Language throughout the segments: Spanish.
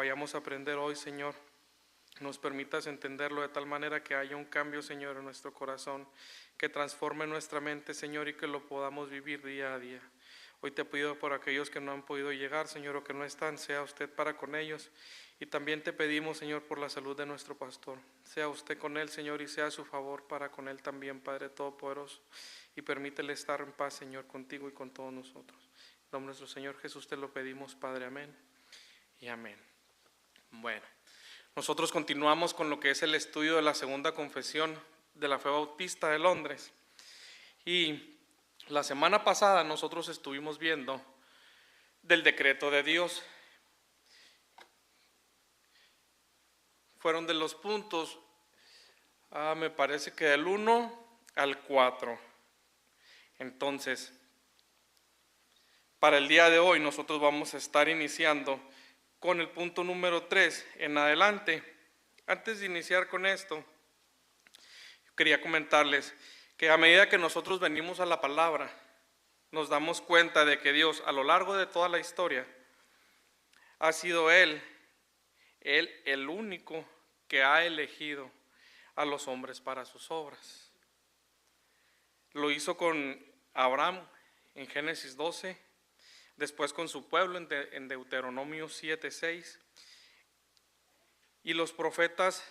vayamos a aprender hoy, Señor, nos permitas entenderlo de tal manera que haya un cambio, Señor, en nuestro corazón, que transforme nuestra mente, Señor, y que lo podamos vivir día a día. Hoy te pido por aquellos que no han podido llegar, Señor, o que no están, sea usted para con ellos. Y también te pedimos, Señor, por la salud de nuestro pastor. Sea usted con él, Señor, y sea a su favor para con él también, Padre Todopoderoso. Y permítele estar en paz, Señor, contigo y con todos nosotros. En nombre de nuestro Señor Jesús te lo pedimos, Padre. Amén y amén. Bueno, nosotros continuamos con lo que es el estudio de la segunda confesión de la fe bautista de Londres. Y la semana pasada nosotros estuvimos viendo del decreto de Dios. Fueron de los puntos, me parece que del 1 al 4. Entonces, para el día de hoy nosotros vamos a estar iniciando con el punto número 3 en adelante. Antes de iniciar con esto, quería comentarles que a medida que nosotros venimos a la palabra, nos damos cuenta de que Dios a lo largo de toda la historia ha sido Él el único que ha elegido a los hombres para sus obras. Lo hizo con Abraham en Génesis 12, después con su pueblo en Deuteronomio 7:6, y los profetas,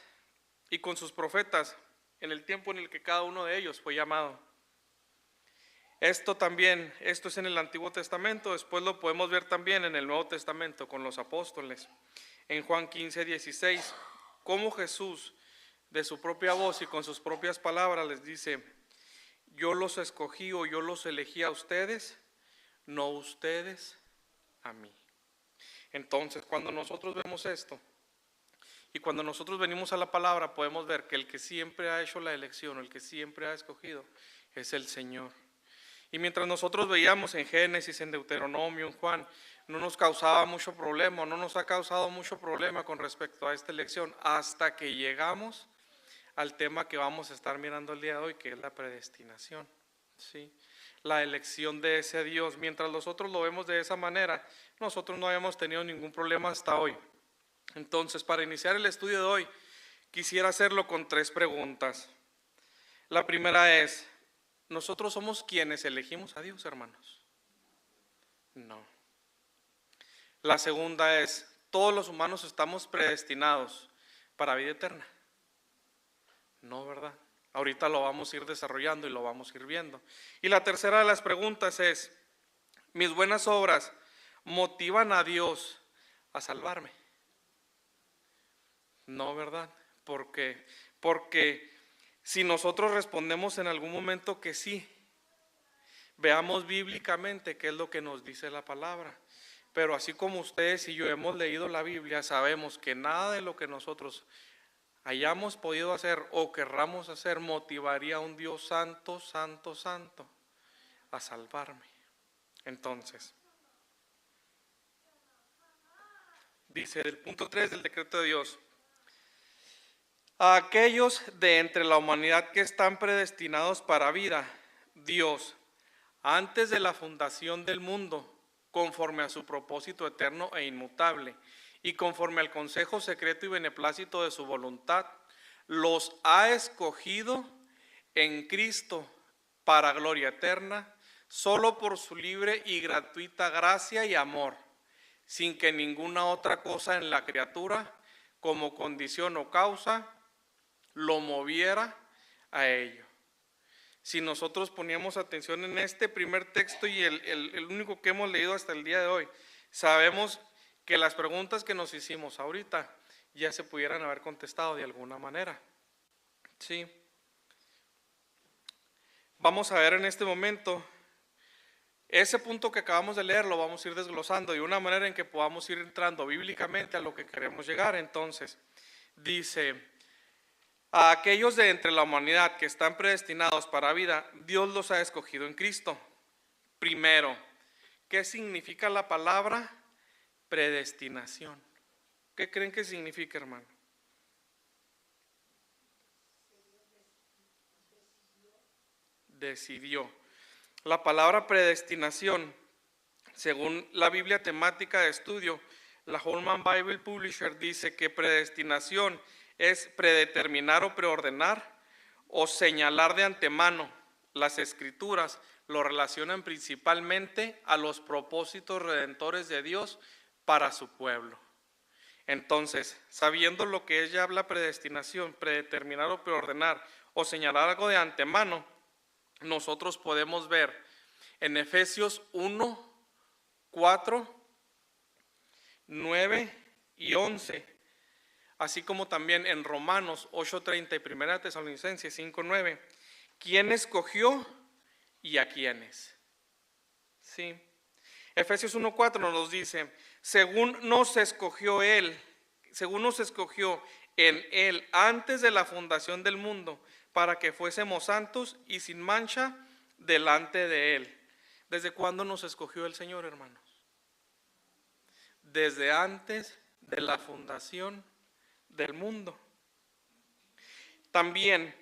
y con sus profetas en el tiempo en el que cada uno de ellos fue llamado. Esto es en el Antiguo Testamento, después lo podemos ver también en el Nuevo Testamento con los apóstoles. En Juan 15:16, cómo Jesús de su propia voz y con sus propias palabras les dice: yo los escogí o yo los elegí a ustedes, no ustedes a mí. Entonces, cuando nosotros vemos esto y cuando nosotros venimos a la palabra, podemos ver que el que siempre ha hecho la elección, el que siempre ha escogido, es el Señor. Y mientras nosotros veíamos en Génesis, en Deuteronomio, en Juan, no nos causaba mucho problema, no nos ha causado mucho problema con respecto a esta elección, hasta que llegamos al tema que vamos a estar mirando el día de hoy, que es la predestinación, ¿sí? La elección de ese Dios. Mientras nosotros lo vemos de esa manera, nosotros no habíamos tenido ningún problema hasta hoy. Entonces, para iniciar el estudio de hoy, quisiera hacerlo con 3 preguntas. La primera es: ¿nosotros somos quienes elegimos a Dios, hermanos? No. La segunda es: ¿todos los humanos estamos predestinados para vida eterna? No, ¿verdad? Ahorita lo vamos a ir desarrollando y lo vamos a ir viendo. Y la tercera de las preguntas es: ¿mis buenas obras motivan a Dios a salvarme? No, ¿verdad? ¿Por qué? Porque si nosotros respondemos en algún momento que sí, veamos bíblicamente qué es lo que nos dice la palabra. Pero así como ustedes y yo hemos leído la Biblia, sabemos que nada de lo que nosotros hayamos podido hacer o querramos hacer motivaría a un Dios santo, santo, santo a salvarme. Entonces, dice el punto 3 del decreto de Dios: a aquellos de entre la humanidad que están predestinados para vida, Dios, antes de la fundación del mundo, conforme a su propósito eterno e inmutable, y conforme al consejo secreto y beneplácito de su voluntad, los ha escogido en Cristo para gloria eterna, solo por su libre y gratuita gracia y amor, sin que ninguna otra cosa en la criatura, como condición o causa, lo moviera a ello. Si nosotros poníamos atención en este primer texto y el único que hemos leído hasta el día de hoy, sabemos que las preguntas que nos hicimos ahorita ya se pudieran haber contestado de alguna manera. Sí. Vamos a ver en este momento ese punto que acabamos de leer, lo vamos a ir desglosando de una manera en que podamos ir entrando bíblicamente a lo que queremos llegar. Entonces, dice: a aquellos de entre la humanidad que están predestinados para vida, Dios los ha escogido en Cristo. Primero, ¿qué significa la palabra predestinación? ¿Qué creen que significa, hermano? Decidió. La palabra predestinación, según la Biblia temática de estudio, la Holman Bible Publisher dice que predestinación es predeterminar o preordenar o señalar de antemano. Las escrituras lo relacionan principalmente a los propósitos redentores de Dios para su pueblo. Entonces, sabiendo lo que ella habla predestinación, predeterminar o preordenar o señalar algo de antemano, nosotros podemos ver en Efesios 1, 4, 9 y 11, así como también en Romanos 8:30 y 1 Tesalonicenses 5:9, ¿quién escogió y a quiénes? Sí. Efesios 1:4 nos dice, según nos escogió en Él antes de la fundación del mundo, para que fuésemos santos y sin mancha delante de Él. ¿Desde cuándo nos escogió el Señor, hermanos? Desde antes de la fundación del mundo. También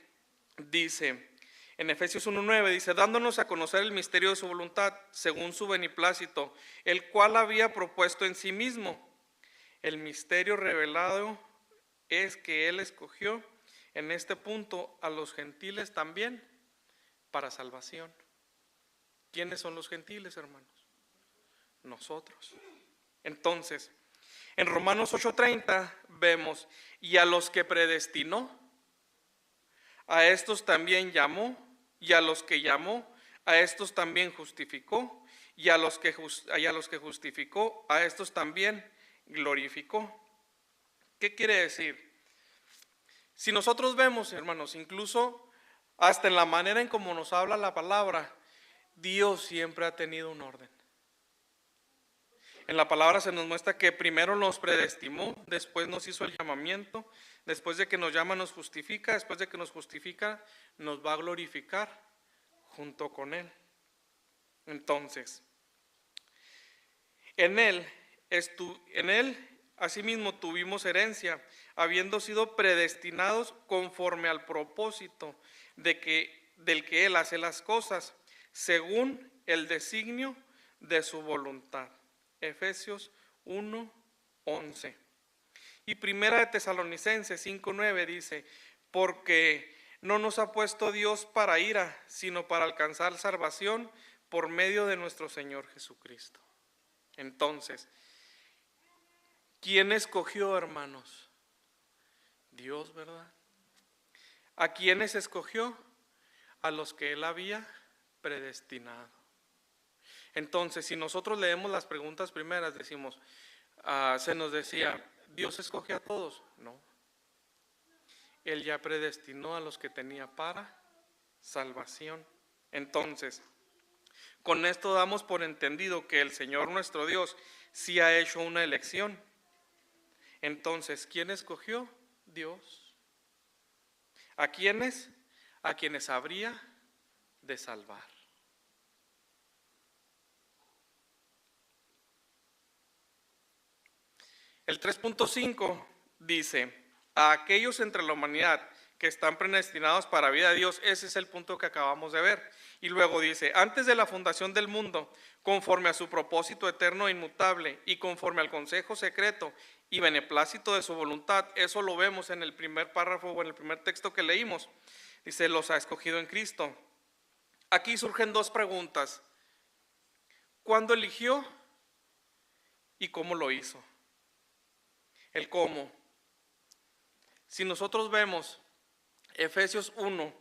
dice en Efesios 1:9, dice, dándonos a conocer el misterio de su voluntad, según su beneplácito, el cual había propuesto en sí mismo. El misterio revelado es que Él escogió en este punto a los gentiles también para salvación. ¿Quiénes son los gentiles, hermanos? Nosotros. Entonces, en Romanos 8:30 vemos, y a los que predestinó, a estos también llamó, y a los que llamó, a estos también justificó, y a los que justificó, a estos también glorificó. ¿Qué quiere decir? Si nosotros vemos, hermanos, incluso hasta en la manera en cómo nos habla la palabra, Dios siempre ha tenido un orden. En la palabra se nos muestra que primero nos predestinó, después nos hizo el llamamiento, después de que nos llama nos justifica, después de que nos justifica nos va a glorificar junto con Él. Entonces, en Él asimismo tuvimos herencia, habiendo sido predestinados conforme al propósito del que Él hace las cosas, según el designio de su voluntad. Efesios 1:11. Y Primera de Tesalonicenses 5:9 dice, porque no nos ha puesto Dios para ira, sino para alcanzar salvación por medio de nuestro Señor Jesucristo. Entonces, ¿quién escogió, hermanos? Dios, ¿verdad? ¿A quiénes escogió? A los que Él había predestinado. Entonces, si nosotros leemos las preguntas primeras, decimos, se nos decía, ¿Dios escoge a todos? No. Él ya predestinó a los que tenía para salvación. Entonces, con esto damos por entendido que el Señor nuestro Dios sí ha hecho una elección. Entonces, ¿quién escogió? Dios. ¿A quiénes? A quienes habría de salvar. El 3.5 dice, a aquellos entre la humanidad que están predestinados para vida de Dios, ese es el punto que acabamos de ver. Y luego dice, antes de la fundación del mundo, conforme a su propósito eterno e inmutable y conforme al consejo secreto y beneplácito de su voluntad, eso lo vemos en el primer párrafo o en el primer texto que leímos. Dice, los ha escogido en Cristo. Aquí surgen dos preguntas. ¿Cuándo eligió y cómo lo hizo? El cómo. Si nosotros vemos Efesios 1,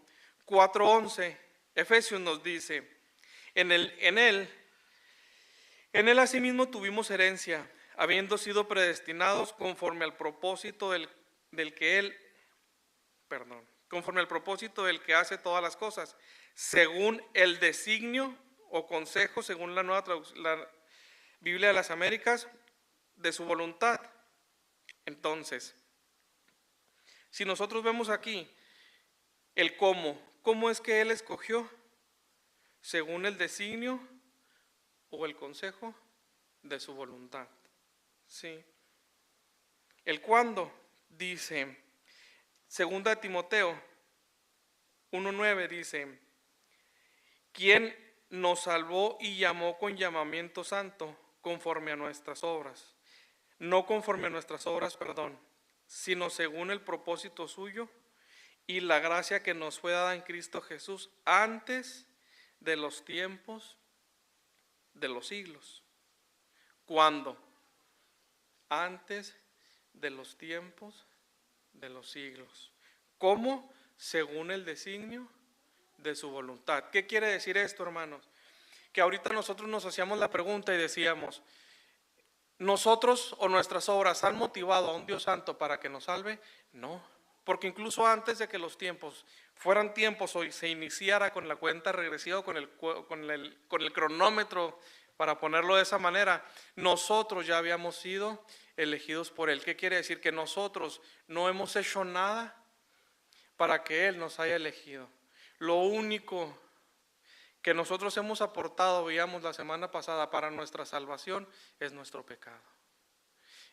4, 11, Efesios nos dice, en él asimismo tuvimos herencia, habiendo sido predestinados conforme al propósito conforme al propósito del que hace todas las cosas, según el designio o consejo, según la Biblia de las Américas, de su voluntad. Entonces, si nosotros vemos aquí el ¿cómo es que Él escogió? Según el designio o el consejo de su voluntad. Sí. El cuándo dice, segunda de Timoteo 1:9 dice, ¿quién nos salvó y llamó con llamamiento santo conforme a nuestras obras? no conforme a nuestras obras, sino según el propósito suyo y la gracia que nos fue dada en Cristo Jesús antes de los tiempos de los siglos. ¿Cuándo? Antes de los tiempos de los siglos. ¿Cómo? Según el designio de su voluntad. ¿Qué quiere decir esto, hermanos? Que ahorita nosotros nos hacíamos la pregunta y decíamos, ¿nosotros o nuestras obras han motivado a un Dios santo para que nos salve? No, porque incluso antes de que los tiempos fueran tiempos o se iniciara con la cuenta regresiva, con el cronómetro, para ponerlo de esa manera, nosotros ya habíamos sido elegidos por Él. ¿Qué quiere decir? Que nosotros no hemos hecho nada para que Él nos haya elegido. Lo único que nosotros hemos aportado, veíamos la semana pasada, para nuestra salvación es nuestro pecado.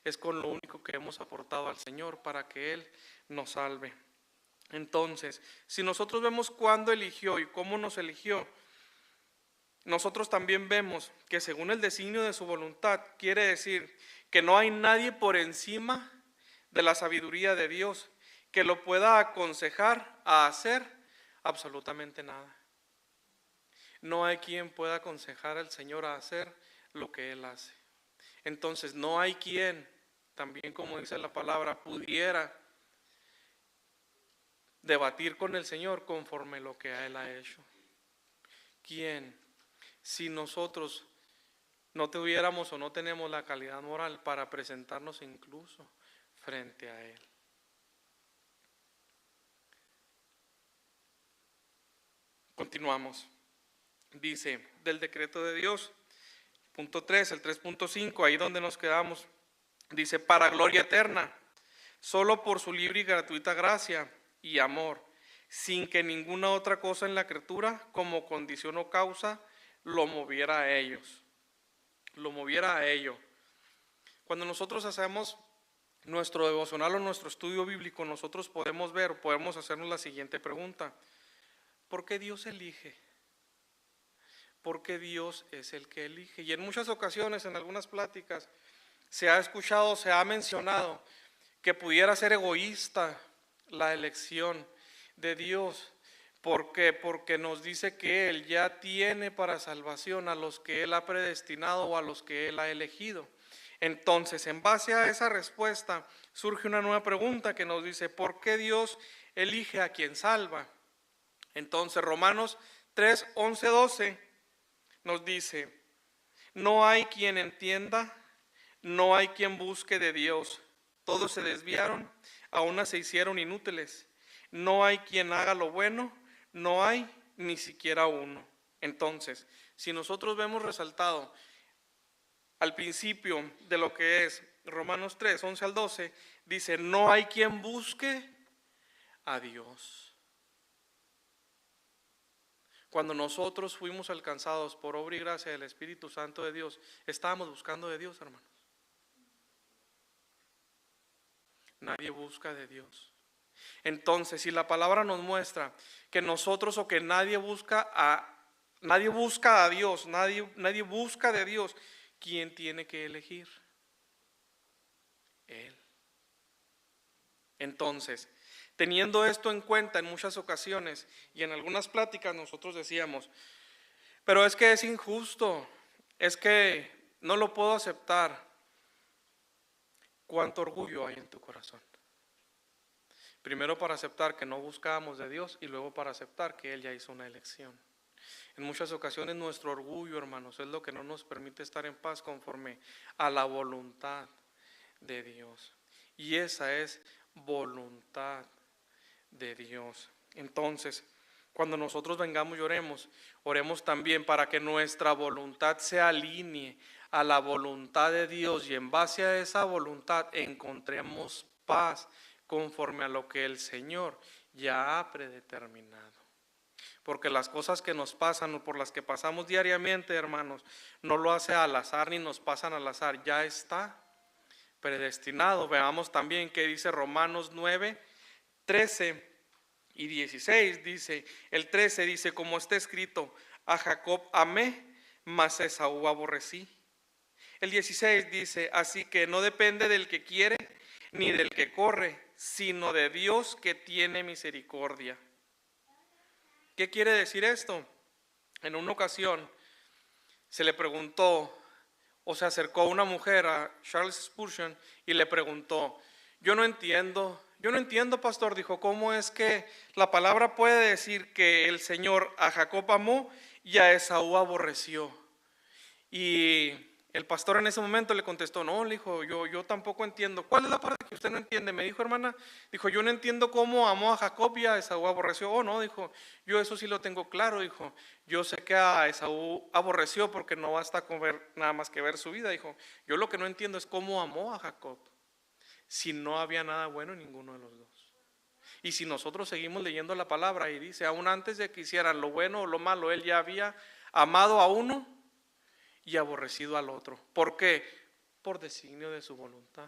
Es con lo único que hemos aportado al Señor para que Él nos salve. Entonces, si nosotros vemos cuándo eligió y cómo nos eligió, nosotros también vemos que según el designio de su voluntad, quiere decir que no hay nadie por encima de la sabiduría de Dios que lo pueda aconsejar a hacer absolutamente nada. No hay quien pueda aconsejar al Señor a hacer lo que Él hace. Entonces no hay quien, también como dice la palabra, pudiera debatir con el Señor conforme lo que Él ha hecho. ¿Quién? Si nosotros no tuviéramos o no tenemos la calidad moral para presentarnos incluso frente a Él. Continuamos. Dice, del decreto de Dios, punto 3, el 3.5, ahí donde nos quedamos, dice, para gloria eterna, solo por su libre y gratuita gracia y amor, sin que ninguna otra cosa en la escritura, como condición o causa, lo moviera a ellos. Lo moviera a ello. Cuando nosotros hacemos nuestro devocional o nuestro estudio bíblico, nosotros podemos ver, podemos hacernos la siguiente pregunta. ¿Por qué Dios elige? Porque Dios es el que elige. Y en muchas ocasiones, en algunas pláticas, se ha escuchado, se ha mencionado que pudiera ser egoísta la elección de Dios. ¿Por qué? Porque nos dice que Él ya tiene para salvación a los que Él ha predestinado o a los que Él ha elegido. Entonces, en base a esa respuesta, surge una nueva pregunta que nos dice, ¿por qué Dios elige a quien salva? Entonces, Romanos 3, 11, 12 nos dice, no hay quien entienda, no hay quien busque de Dios. Todos se desviaron, a unas se hicieron inútiles. No hay quien haga lo bueno, no hay ni siquiera uno. Entonces, si nosotros vemos resaltado al principio de lo que es Romanos 3, 11 al 12, dice, no hay quien busque a Dios. Cuando nosotros fuimos alcanzados por obra y gracia del Espíritu Santo de Dios, estábamos buscando de Dios, hermanos. Nadie busca de Dios. Entonces, si la palabra nos muestra que nosotros o que nadie busca a Dios, nadie busca de Dios, ¿quién tiene que elegir? Él. Entonces, teniendo esto en cuenta en muchas ocasiones y en algunas pláticas nosotros decíamos, pero es que es injusto, es que no lo puedo aceptar. ¿Cuánto orgullo hay en tu corazón? Primero para aceptar que no buscábamos de Dios y luego para aceptar que Él ya hizo una elección. En muchas ocasiones nuestro orgullo, hermanos, es lo que no nos permite estar en paz conforme a la voluntad de Dios. Y esa es voluntad de Dios. Entonces, cuando nosotros vengamos y oremos también para que nuestra voluntad se alinee a la voluntad de Dios y en base a esa voluntad encontremos paz conforme a lo que el Señor ya ha predeterminado. Porque las cosas que nos pasan o por las que pasamos diariamente, hermanos, no lo hace al azar ni nos pasan al azar, ya está predestinado. Veamos también que dice Romanos 9, 13 y 16, dice, el 13 dice, como está escrito, a Jacob amé, mas a Esaú aborrecí. El 16 dice, así que no depende del que quiere ni del que corre, sino de Dios que tiene misericordia. ¿Qué quiere decir esto? En una ocasión se le preguntó, o se acercó una mujer a Charles Spurgeon y le preguntó, yo no entiendo, pastor, dijo, ¿cómo es que la palabra puede decir que el Señor a Jacob amó y a Esaú aborreció? Y el pastor en ese momento le contestó, no, le dijo, yo tampoco entiendo. ¿Cuál es la parte que usted no entiende? Me dijo, hermana, dijo, yo no entiendo cómo amó a Jacob y a Esaú aborreció. Oh, no, dijo, yo eso sí lo tengo claro, dijo, yo sé que a Esaú aborreció porque no basta con ver nada más que ver su vida, dijo, yo lo que no entiendo es cómo amó a Jacob, si no había nada bueno en ninguno de los dos. Y si nosotros seguimos leyendo la palabra y dice, aún antes de que hicieran lo bueno o lo malo, él ya había amado a uno y aborrecido al otro. ¿Por qué? Por designio de su voluntad.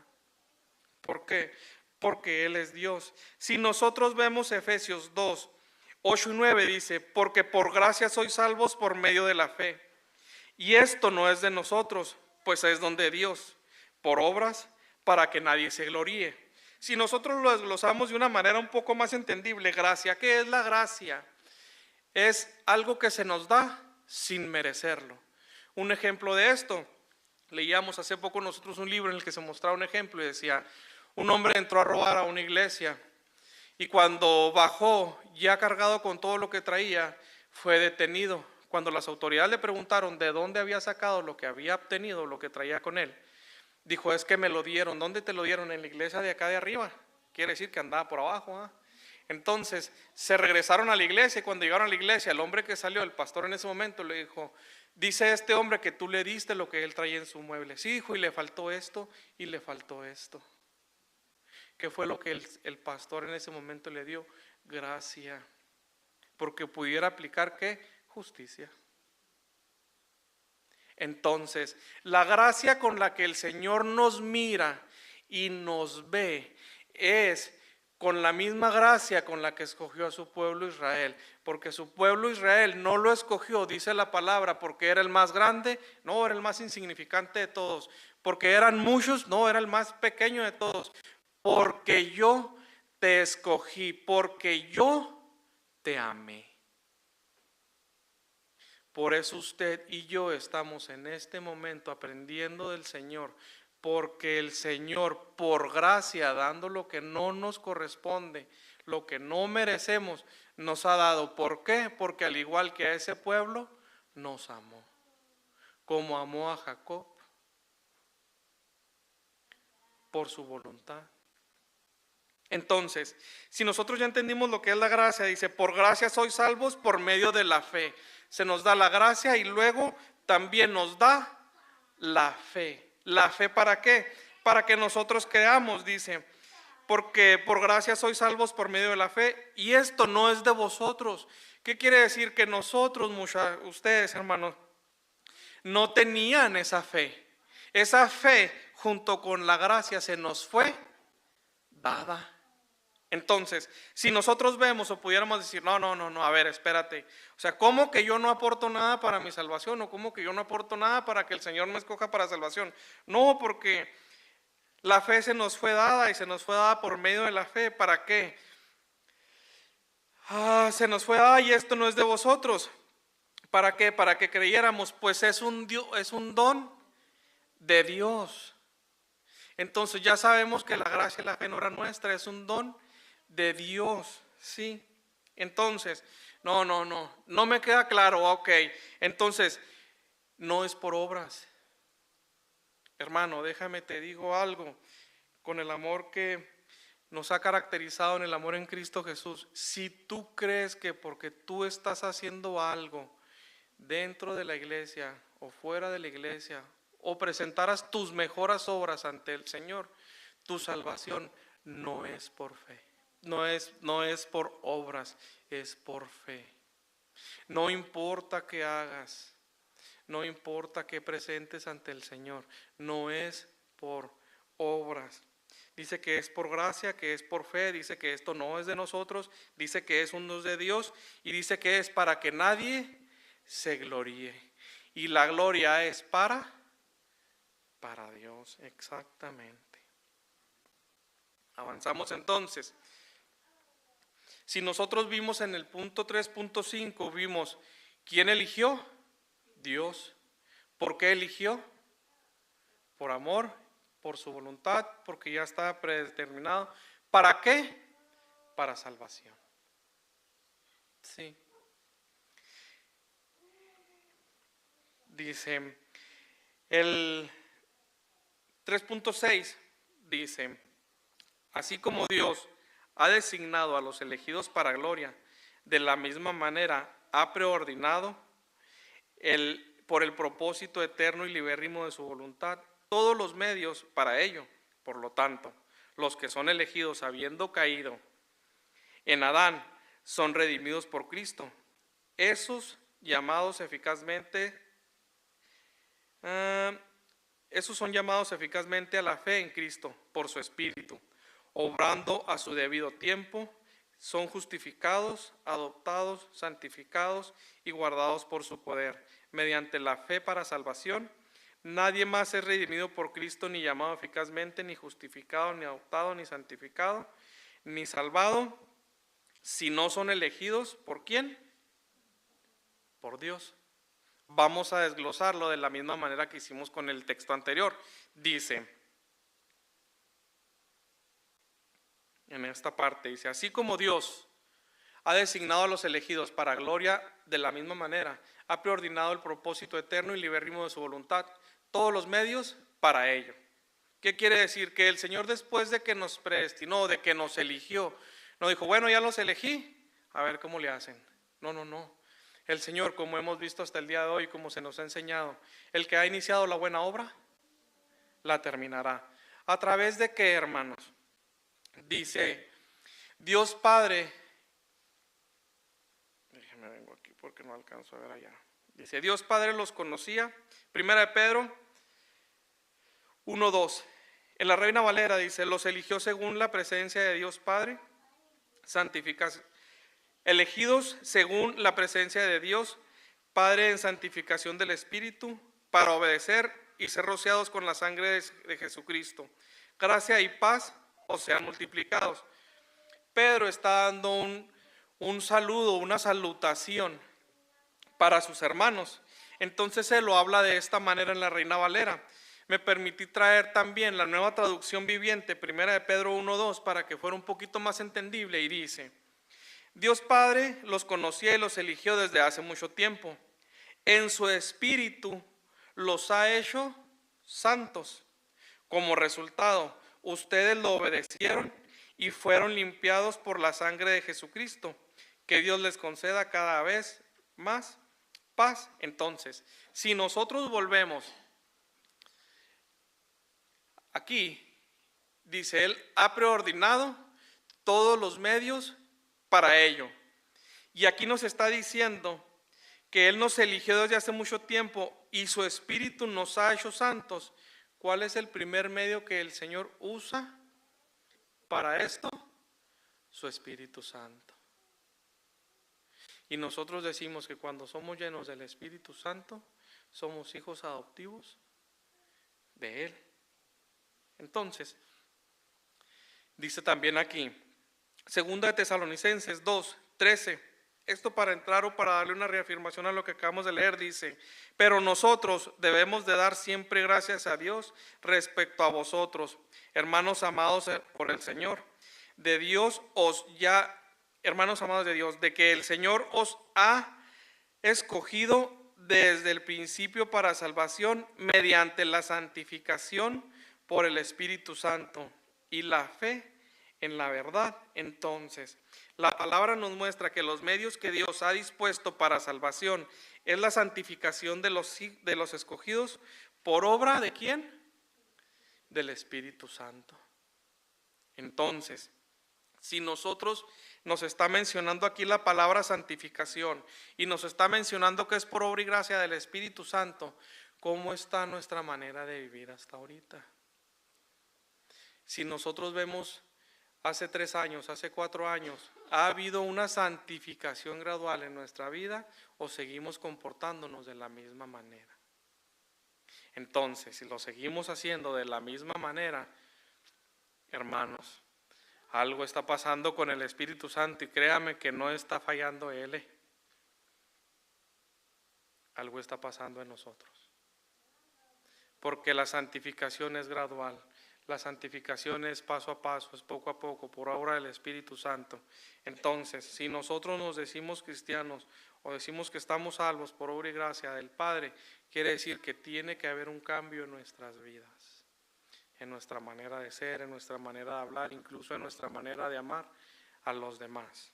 ¿Por qué? Porque Él es Dios. Si nosotros vemos Efesios 2, 8 y 9 dice, porque por gracia sois salvos por medio de la fe. Y esto no es de nosotros, pues es don de Dios, por obras, para que nadie se gloríe. Si nosotros lo desglosamos de una manera un poco más entendible, gracia, ¿qué es la gracia? Es algo que se nos da sin merecerlo. Un ejemplo de esto, leíamos hace poco nosotros un libro en el que se mostraba un ejemplo y decía, un hombre entró a robar a una iglesia y cuando bajó, ya cargado con todo lo que traía, fue detenido. Cuando las autoridades le preguntaron de dónde había sacado lo que había obtenido, lo que traía con él, dijo, es que me lo dieron. ¿Dónde te lo dieron? En la iglesia de acá de arriba. Quiere decir que andaba por abajo, ¿eh? Entonces se regresaron a la iglesia y cuando llegaron a la iglesia, el hombre que salió, el pastor en ese momento le dijo, dice este hombre que tú le diste lo que él traía en su mueble. Sí, hijo, y le faltó esto y le faltó esto. ¿Qué fue lo que el pastor en ese momento le dio? Gracia. Porque pudiera aplicar ¿qué? Justicia. Entonces, la gracia con la que el Señor nos mira y nos ve es con la misma gracia con la que escogió a su pueblo Israel, porque su pueblo Israel no lo escogió, dice la palabra, porque era el más grande, no, era el más insignificante de todos, porque eran muchos, no, era el más pequeño de todos, porque yo te escogí, porque yo te amé. Por eso usted y yo estamos en este momento aprendiendo del Señor, porque el Señor, por gracia, dando lo que no nos corresponde, lo que no merecemos, nos ha dado. ¿Por qué? Porque al igual que a ese pueblo, nos amó, como amó a Jacob, por su voluntad. Entonces, si nosotros ya entendimos lo que es la gracia, dice, por gracia sois salvos por medio de la fe. Se nos da la gracia y luego también nos da la fe. ¿La fe para qué? Para que nosotros creamos, dice, porque por gracia sois salvos por medio de la fe y esto no es de vosotros. ¿Qué quiere decir? Que nosotros, ustedes hermanos, no tenían esa fe. Esa fe junto con la gracia se nos fue dada. Entonces, si nosotros vemos o pudiéramos decir, no, a ver, espérate. O sea, ¿cómo que yo no aporto nada para mi salvación? ¿O cómo que yo no aporto nada para que el Señor me escoja para salvación? No, porque la fe se nos fue dada y se nos fue dada por medio de la fe. ¿Para qué? Se nos fue dada y esto no es de vosotros. ¿Para qué? Para que creyéramos, pues es un don de Dios. Entonces ya sabemos que la gracia y la fe no era nuestra, es un don de Dios, ¿sí? Entonces, no me queda claro, ok. Entonces, no es por obras. Hermano, déjame te digo algo, con el amor que nos ha caracterizado en el amor en Cristo Jesús, si tú crees que porque tú estás haciendo algo dentro de la iglesia o fuera de la iglesia, o presentaras tus mejores obras ante el Señor, tu salvación no es por fe. No es por obras, es por fe. No importa qué hagas, no importa qué presentes ante el Señor, no es por obras. Dice que es por gracia, que es por fe, dice que esto no es de nosotros, dice que es un don de Dios y dice que es para que nadie se gloríe. Y la gloria es para para Dios, exactamente. Avanzamos entonces. Si nosotros vimos en el punto 3.5, vimos, ¿quién eligió? Dios. ¿Por qué eligió? Por amor, por su voluntad, porque ya estaba predeterminado. ¿Para qué? Para salvación. Sí. Dice, el 3.6 dice, así como Dios ha designado a los elegidos para gloria, de la misma manera ha preordinado por el propósito eterno y libérrimo de su voluntad todos los medios para ello. Por lo tanto, los que son elegidos habiendo caído en Adán son redimidos por Cristo. Esos llamados eficazmente Esos son llamados eficazmente a la fe en Cristo por su Espíritu, obrando a su debido tiempo, son justificados, adoptados, santificados y guardados por su poder, mediante la fe para salvación. Nadie más es redimido por Cristo, ni llamado eficazmente, ni justificado, ni adoptado, ni santificado, ni salvado, si no son elegidos. ¿Por quién? Por Dios. Vamos a desglosarlo de la misma manera que hicimos con el texto anterior. Dice, en esta parte, dice, así como Dios ha designado a los elegidos para gloria, de la misma manera ha preordinado el propósito eterno y libérrimo de su voluntad, todos los medios para ello. ¿Qué quiere decir? Que el Señor, después de que nos predestinó, de que nos eligió, no dijo, bueno, ya los elegí, a ver cómo le hacen. No. El Señor, como hemos visto hasta el día de hoy, como se nos ha enseñado, el que ha iniciado la buena obra, la terminará. ¿A través de qué, hermanos? Dice, Dios Padre, déjenme vengo aquí porque no alcanzo a ver allá. Dice, Dios Padre los conocía. Primera de Pedro 1:2. En la Reina Valera dice, los eligió según la presencia de Dios Padre, santificación. Elegidos según la presencia de Dios Padre en santificación del Espíritu, para obedecer y ser rociados con la sangre de Jesucristo. Gracia y paz os sean multiplicados. Pedro está dando un saludo, una salutación para sus hermanos. Entonces él lo habla de esta manera en la Reina Valera. Me permití traer también la Nueva Traducción Viviente, Primera de Pedro 1:2, para que fuera un poquito más entendible, y dice, Dios Padre los conocía y los eligió desde hace mucho tiempo. En su Espíritu los ha hecho santos. Como resultado, ustedes lo obedecieron y fueron limpiados por la sangre de Jesucristo. Que Dios les conceda cada vez más paz. Entonces, si nosotros volvemos aquí, dice, Él ha preordinado todos los medios para ello. Y aquí nos está diciendo que Él nos eligió desde hace mucho tiempo y su Espíritu nos ha hecho santos. ¿Cuál es el primer medio que el Señor usa para esto? Su Espíritu Santo. Y nosotros decimos que cuando somos llenos del Espíritu Santo, somos hijos adoptivos de Él. Entonces, dice también aquí, Segunda de Tesalonicenses 2:13, esto para entrar o para darle una reafirmación a lo que acabamos de leer, dice, pero nosotros debemos de dar siempre gracias a Dios respecto a vosotros, hermanos amados por el Señor, de Dios hermanos amados de Dios, de que el Señor os ha escogido desde el principio para salvación mediante la santificación por el Espíritu Santo y la fe en la verdad. Entonces, la palabra nos muestra que los medios que Dios ha dispuesto para salvación es la santificación de los escogidos por obra ¿de quién? Del Espíritu Santo. Entonces, si nosotros nos está mencionando aquí la palabra santificación y nos está mencionando que es por obra y gracia del Espíritu Santo, ¿cómo está nuestra manera de vivir hasta ahorita? Si nosotros vemos hace 3 años, hace 4 años, ¿ha habido una santificación gradual en nuestra vida o seguimos comportándonos de la misma manera? Entonces, si lo seguimos haciendo de la misma manera, hermanos, algo está pasando con el Espíritu Santo y créame que no está fallando Él. Algo está pasando en nosotros. Porque la santificación es gradual. La santificación es paso a paso, es poco a poco, por obra del Espíritu Santo. Entonces, si nosotros nos decimos cristianos o decimos que estamos salvos por obra y gracia del Padre, quiere decir que tiene que haber un cambio en nuestras vidas, en nuestra manera de ser, en nuestra manera de hablar, incluso en nuestra manera de amar a los demás.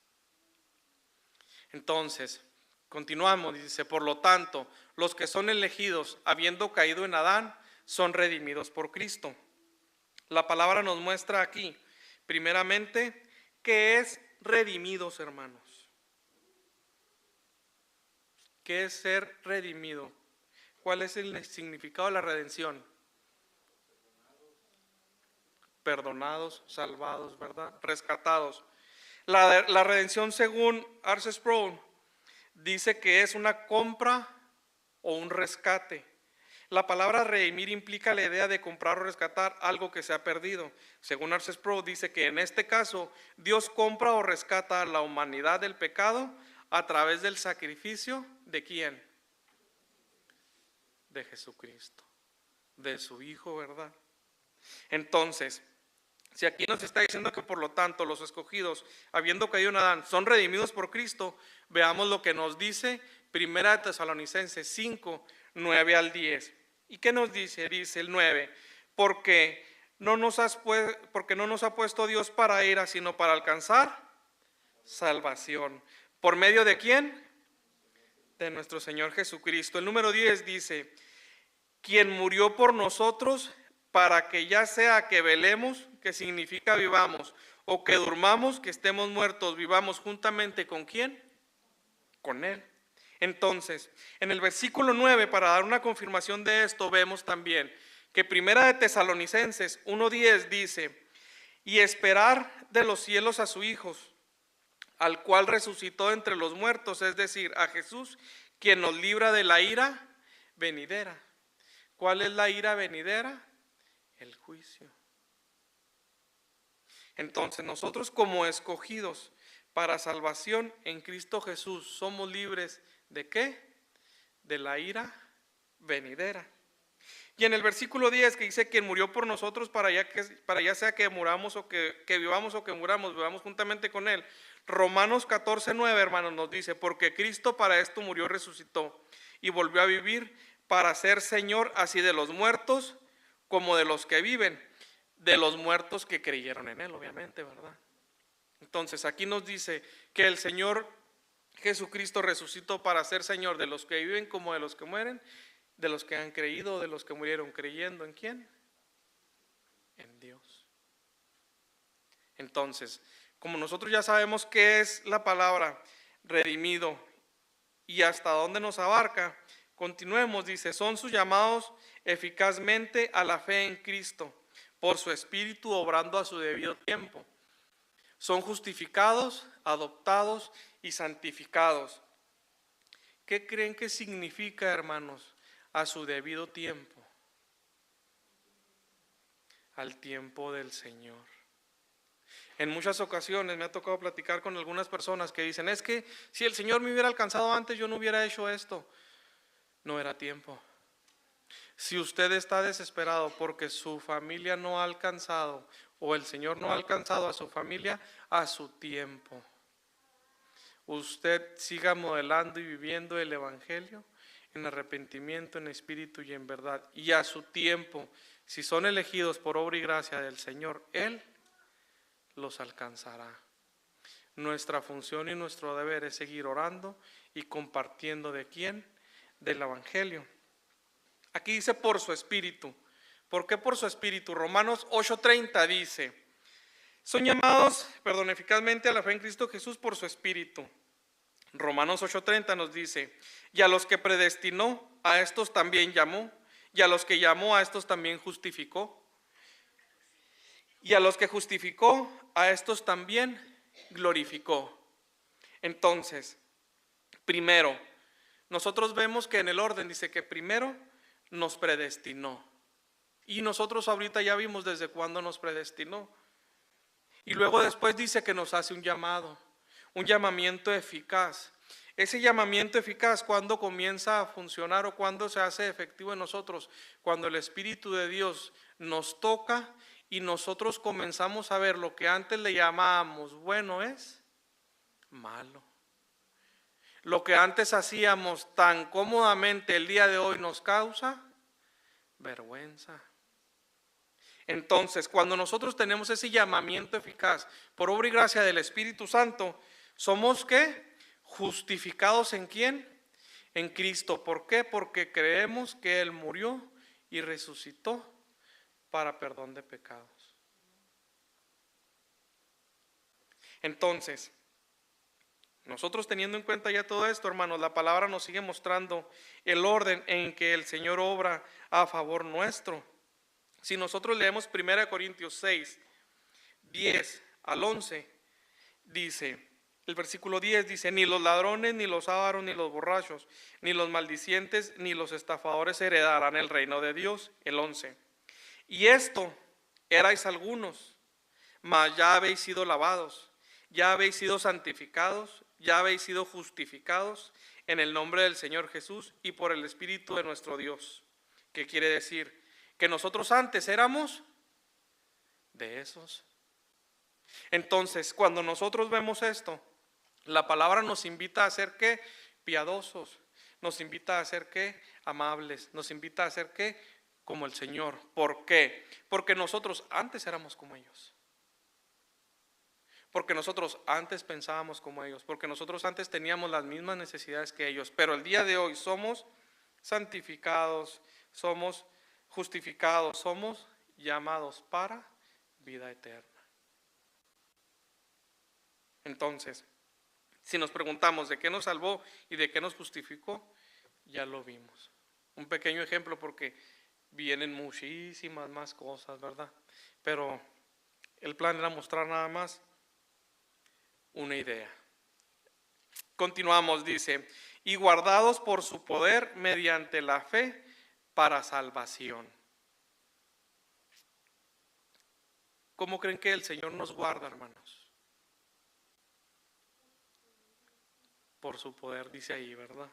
Entonces, continuamos, dice, por lo tanto, los que son elegidos, habiendo caído en Adán, son redimidos por Cristo. La palabra nos muestra aquí, primeramente, que es redimidos, hermanos. ¿Qué es ser redimido? ¿Cuál es el significado de la redención? Perdonados, salvados, ¿verdad? Rescatados. La redención, según R.C. Sproul, dice que es una compra o un rescate. La palabra redimir implica la idea de comprar o rescatar algo que se ha perdido. Según R.C. Sproul, dice que en este caso Dios compra o rescata a la humanidad del pecado a través del sacrificio ¿de quién? De Jesucristo, de su Hijo, ¿verdad? Entonces, si aquí nos está diciendo que por lo tanto los escogidos, habiendo caído en Adán, son redimidos por Cristo, veamos lo que nos dice Primera de Tesalonicenses 5, 9 al 10. ¿Y qué nos dice? Dice el 9, porque no nos ha puesto Dios para ira, sino para alcanzar salvación. ¿Por medio de quién? De nuestro Señor Jesucristo. El número 10 dice, quien murió por nosotros para que ya sea que velemos, que significa vivamos, o que durmamos, que estemos muertos, vivamos juntamente ¿con quién? Con Él. Entonces, en el versículo 9, para dar una confirmación de esto, vemos también que Primera de Tesalonicenses 1:10 dice, y esperar de los cielos a su Hijo, al cual resucitó entre los muertos, es decir, a Jesús, quien nos libra de la ira venidera. ¿Cuál es la ira venidera? El juicio. Entonces nosotros como escogidos para salvación en Cristo Jesús somos libres ¿de qué? De la ira venidera. Y en el versículo 10 que dice quien murió por nosotros para ya sea que muramos o que vivamos o que muramos, vivamos juntamente con Él. Romanos 14:9, hermanos, nos dice, porque Cristo para esto murió y resucitó y volvió a vivir para ser Señor así de los muertos como de los que viven, de los muertos que creyeron en Él, obviamente, ¿verdad? Entonces aquí nos dice que el Señor Jesucristo resucitó para ser Señor de los que viven como de los que mueren, de los que han creído, de los que murieron creyendo ¿en quién? En Dios. Entonces, como nosotros ya sabemos qué es la palabra redimido y hasta dónde nos abarca, continuemos, dice, son sus llamados eficazmente a la fe en Cristo, por su Espíritu obrando a su debido tiempo. Son justificados, adoptados y santificados. ¿Qué creen que significa, hermanos? A su debido tiempo. Al tiempo del Señor. En muchas ocasiones me ha tocado platicar con algunas personas que dicen, es que si el Señor me hubiera alcanzado antes, yo no hubiera hecho esto. No era tiempo. Si usted está desesperado porque su familia no ha alcanzado o el Señor no ha alcanzado a su familia, a su tiempo. Usted siga modelando y viviendo el Evangelio en arrepentimiento, en espíritu y en verdad. Y a su tiempo, si son elegidos por obra y gracia del Señor, Él los alcanzará. Nuestra función y nuestro deber es seguir orando y compartiendo ¿de quién? Del Evangelio. Aquí dice por su Espíritu. ¿Por qué por su Espíritu? Romanos 8:30 dice, son llamados, eficazmente a la fe en Cristo Jesús por su Espíritu. Romanos 8:30 nos dice, y a los que predestinó, a estos también llamó, y a los que llamó, a estos también justificó, y a los que justificó, a estos también glorificó. Entonces, primero, nosotros vemos que en el orden dice que primero nos predestinó. Y nosotros ahorita ya vimos desde cuándo nos predestinó. Y luego después dice que nos hace un llamado, un llamamiento eficaz. Ese llamamiento eficaz, ¿cuándo comienza a funcionar o cuándo se hace efectivo en nosotros? Cuando el Espíritu de Dios nos toca y nosotros comenzamos a ver lo que antes le llamábamos bueno es malo. Lo que antes hacíamos tan cómodamente el día de hoy nos causa vergüenza. Entonces, cuando nosotros tenemos ese llamamiento eficaz por obra y gracia del Espíritu Santo, ¿somos qué? Justificados ¿en quién? En Cristo. ¿Por qué? Porque creemos que Él murió y resucitó para perdón de pecados. Entonces, nosotros teniendo en cuenta ya todo esto, hermanos, la palabra nos sigue mostrando el orden en que el Señor obra a favor nuestro. Si nosotros leemos 1 Corintios 6, 10 al 11, dice, el versículo 10 dice, ni los ladrones, ni los ávaros, ni los borrachos, ni los maldicientes, ni los estafadores heredarán el reino de Dios. El 11, y esto erais algunos, mas ya habéis sido lavados, ya habéis sido santificados, ya habéis sido justificados en el nombre del Señor Jesús y por el Espíritu de nuestro Dios. ¿Qué quiere decir? Que nosotros antes éramos de esos. Entonces, cuando nosotros vemos esto, la palabra nos invita a ser ¿qué? Piadosos, nos invita a ser ¿qué? Amables, nos invita a ser ¿qué? Como el Señor. ¿Por qué? Porque nosotros antes éramos como ellos. Porque nosotros antes pensábamos como ellos, porque nosotros antes teníamos las mismas necesidades que ellos, pero el día de hoy somos santificados, somos justificados, somos llamados para vida eterna. Entonces, si nos preguntamos de qué nos salvó y de qué nos justificó, ya lo vimos. Un pequeño ejemplo porque vienen muchísimas más cosas, ¿verdad? Pero el plan era mostrar nada más una idea. Continuamos, dice, y guardados por su poder mediante la fe para salvación. ¿Cómo creen que el Señor nos guarda, hermanos? Por su poder, dice ahí, ¿verdad?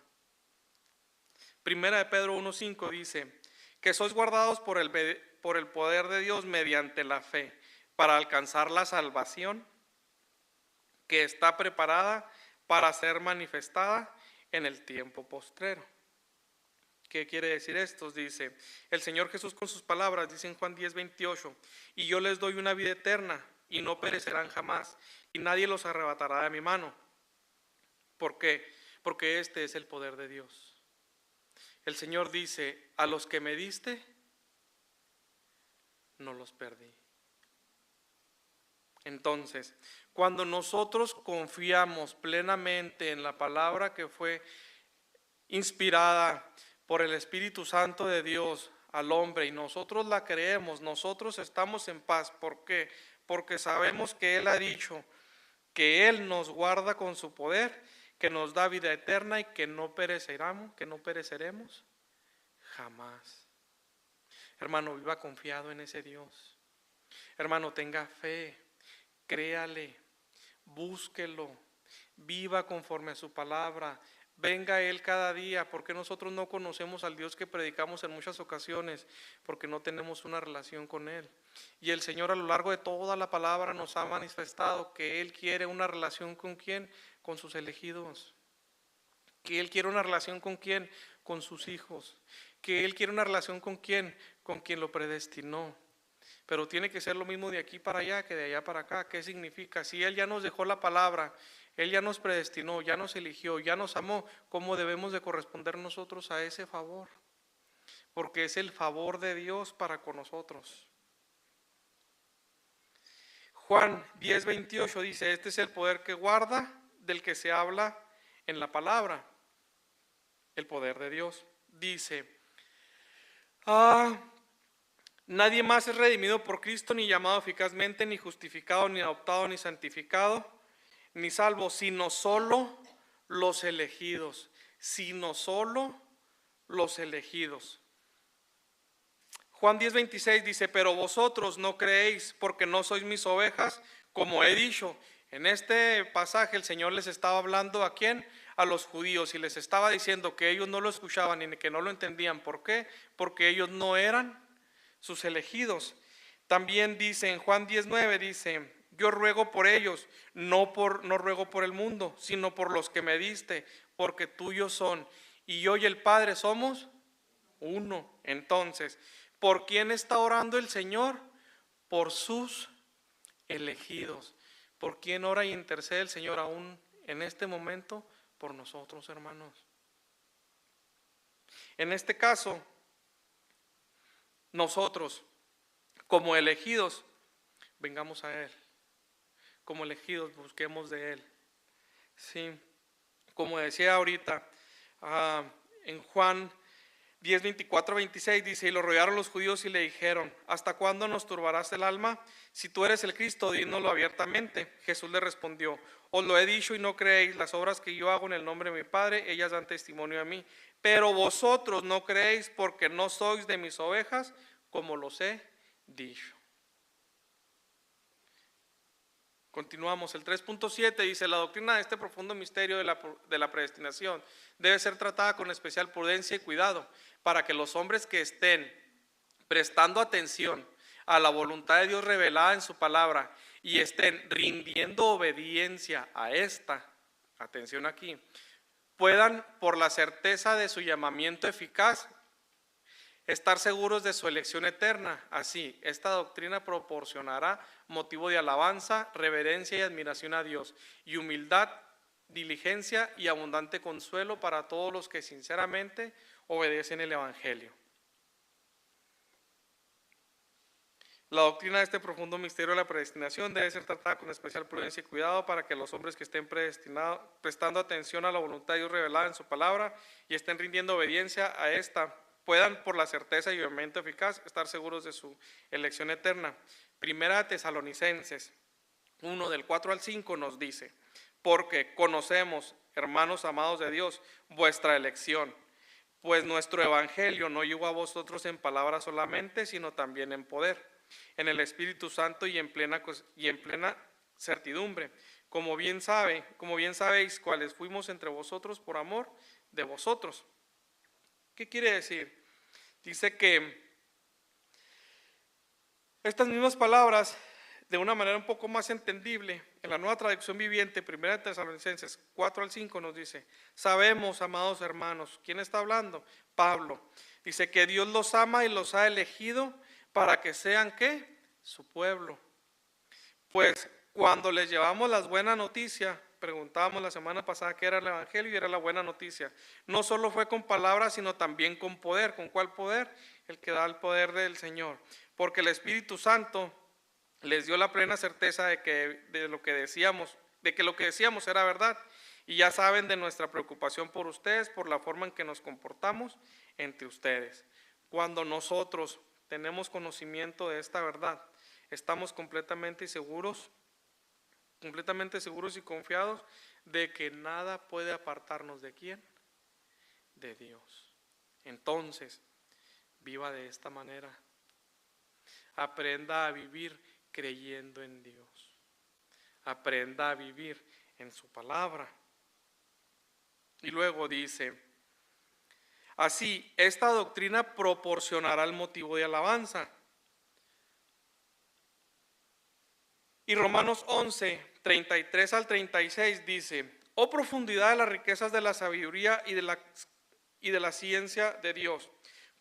Primera de Pedro 1:5 dice, que sois guardados por el poder de Dios mediante la fe, para alcanzar la salvación que está preparada para ser manifestada en el tiempo postrero. ¿Qué quiere decir esto? Dice, el Señor Jesús con sus palabras, dice en Juan 10:28, y yo les doy una vida eterna, y no perecerán jamás, y nadie los arrebatará de mi mano. ¿Por qué? Porque este es el poder de Dios. El Señor dice, a los que me diste, no los perdí. Entonces, cuando nosotros confiamos plenamente en la palabra que fue inspirada por el Espíritu Santo de Dios al hombre y nosotros la creemos, nosotros estamos en paz. ¿Por qué? Porque sabemos que Él ha dicho que Él nos guarda con su poder, que nos da vida eterna y que no pereceremos jamás. Hermano, viva confiado en ese Dios. Hermano, tenga fe, créale, búsquelo, viva conforme a su palabra. Venga a Él cada día, porque nosotros no conocemos al Dios que predicamos en muchas ocasiones, porque no tenemos una relación con Él. Y el Señor a lo largo de toda la palabra nos ha manifestado que Él quiere una relación con ¿quién? Con sus elegidos. Que Él quiere una relación con ¿quién? Con sus hijos. Que Él quiere una relación con ¿quién? Con quien lo predestinó. Pero tiene que ser lo mismo de aquí para allá que de allá para acá. ¿Qué significa? Si Él ya nos dejó la palabra, Él ya nos predestinó, ya nos eligió, ya nos amó, ¿cómo debemos de corresponder nosotros a ese favor? Porque es el favor de Dios para con nosotros. Juan 10:28 dice, este es el poder que guarda del que se habla en la palabra. El poder de Dios. Dice, nadie más es redimido por Cristo, ni llamado eficazmente, ni justificado, ni adoptado, ni santificado, ni salvo, sino solo los elegidos. Sino solo los elegidos. Juan 10:26 dice, pero vosotros no creéis porque no sois mis ovejas, como he dicho. En este pasaje el Señor les estaba hablando ¿a quién? A los judíos, y les estaba diciendo que ellos no lo escuchaban y que no lo entendían. ¿Por qué? Porque ellos no eran sus elegidos. También dice en Juan 10:9, dice, yo ruego por ellos, no ruego por el mundo, sino por los que me diste, porque tuyos son, y yo y el Padre somos uno. Entonces, ¿por quién está orando el Señor? Por sus elegidos. ¿Por quién ora y intercede el Señor aún en este momento? Por nosotros, hermanos. En este caso, nosotros, como elegidos, vengamos a Él. Como elegidos, busquemos de Él. Sí, como decía ahorita, en Juan 10:24-26 dice, y lo rodearon los judíos y le dijeron, ¿hasta cuándo nos turbarás el alma? Si tú eres el Cristo, dínoslo abiertamente. Jesús le respondió, os lo he dicho y no creéis, las obras que yo hago en el nombre de mi Padre, ellas dan testimonio a mí. Pero vosotros no creéis porque no sois de mis ovejas, como los he dicho. Continuamos, el 3.7 dice, la doctrina de este profundo misterio de la predestinación debe ser tratada con especial prudencia y cuidado, para que los hombres que estén prestando atención a la voluntad de Dios revelada en su palabra y estén rindiendo obediencia a esta, atención aquí, puedan por la certeza de su llamamiento eficaz, estar seguros de su elección eterna. Así, esta doctrina proporcionará motivo de alabanza, reverencia y admiración a Dios, y humildad, diligencia y abundante consuelo para todos los que sinceramente obedecen el Evangelio. La doctrina de este profundo misterio de la predestinación debe ser tratada con especial prudencia y cuidado para que los hombres que estén prestando atención a la voluntad de Dios revelada en su palabra y estén rindiendo obediencia a esta, puedan por la certeza y obviamente eficaz estar seguros de su elección eterna. Primera de Tesalonicenses 1 del 4 al 5 nos dice, porque conocemos, hermanos amados de Dios, vuestra elección, pues nuestro evangelio no llegó a vosotros en palabras solamente, sino también en poder, en el Espíritu Santo y en plena certidumbre, como bien sabéis cuáles fuimos entre vosotros por amor de vosotros. ¿Qué quiere decir? Dice que estas mismas palabras, de una manera un poco más entendible, en la Nueva Traducción Viviente, 1 Tesalonicenses 4 al 5 nos dice, sabemos, amados hermanos, ¿quién está hablando? Pablo. Dice que Dios los ama y los ha elegido para que sean, ¿qué? Su pueblo. Pues cuando les llevamos las buenas noticias, preguntábamos la semana pasada qué era el Evangelio y era la buena noticia. No solo fue con palabras, sino también con poder. ¿Con cuál poder? El que da el poder del Señor. Porque el Espíritu Santo les dio la plena certeza de que lo que decíamos era verdad. Y ya saben de nuestra preocupación por ustedes, por la forma en que nos comportamos entre ustedes. Cuando nosotros tenemos conocimiento de esta verdad, estamos completamente seguros y confiados de que nada puede apartarnos de quién, de Dios. Entonces, viva de esta manera. Aprenda a vivir creyendo en Dios. Aprenda a vivir en su palabra. Y luego dice, así, esta doctrina proporcionará el motivo de alabanza. Y Romanos 11, 33 al 36 dice, oh profundidad de las riquezas de la sabiduría y de la ciencia de Dios,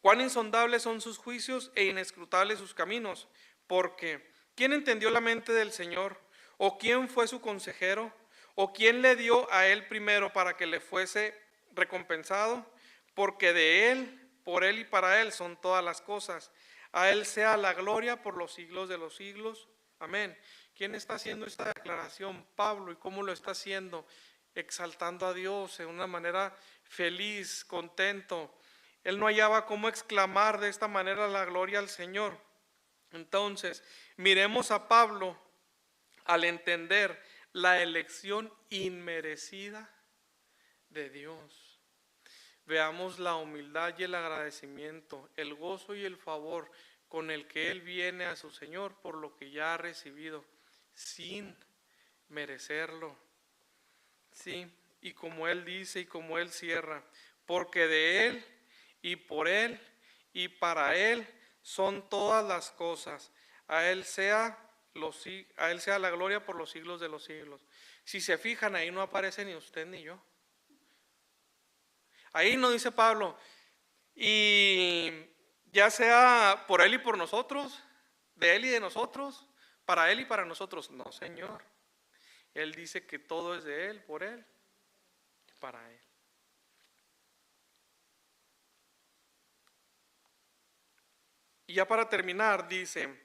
cuán insondables son sus juicios e inescrutables sus caminos, porque ¿quién entendió la mente del Señor? ¿O quién fue su consejero? ¿O quién le dio a él primero para que le fuese recompensado? Porque de él, por él y para él son todas las cosas. A él sea la gloria por los siglos de los siglos. Amén. ¿Quién está haciendo esta declaración? Pablo. ¿Y cómo lo está haciendo? Exaltando a Dios de una manera feliz, contento. Él no hallaba cómo exclamar de esta manera la gloria al Señor. Entonces, miremos a Pablo al entender la elección inmerecida de Dios. veamos la humildad y el agradecimiento, el gozo y el favor con el que Él viene a su Señor por lo que ya ha recibido, sin merecerlo. Sí, y como Él dice y como Él cierra, porque de Él y por Él y para Él son todas las cosas. A Él sea la gloria por los siglos de los siglos. Si se fijan, ahí no aparece ni usted ni yo. Ahí no dice Pablo, y ya sea por Él y por nosotros, de Él y de nosotros, para Él y para nosotros. No, Señor. Él dice que todo es de Él, por Él y para Él. Y ya para terminar, dice,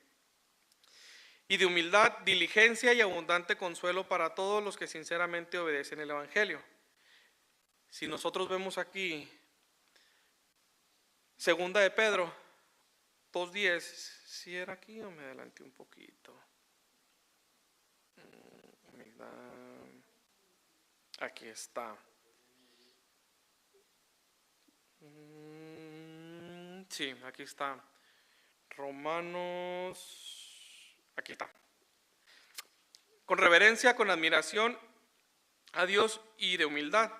y de humildad, diligencia y abundante consuelo para todos los que sinceramente obedecen el Evangelio. Si nosotros vemos aquí, segunda de Pedro 2:10, si era aquí o me adelanté un poquito. Humildad, aquí está. Sí, aquí está. Romanos, aquí está. Con reverencia, con admiración a Dios y de humildad.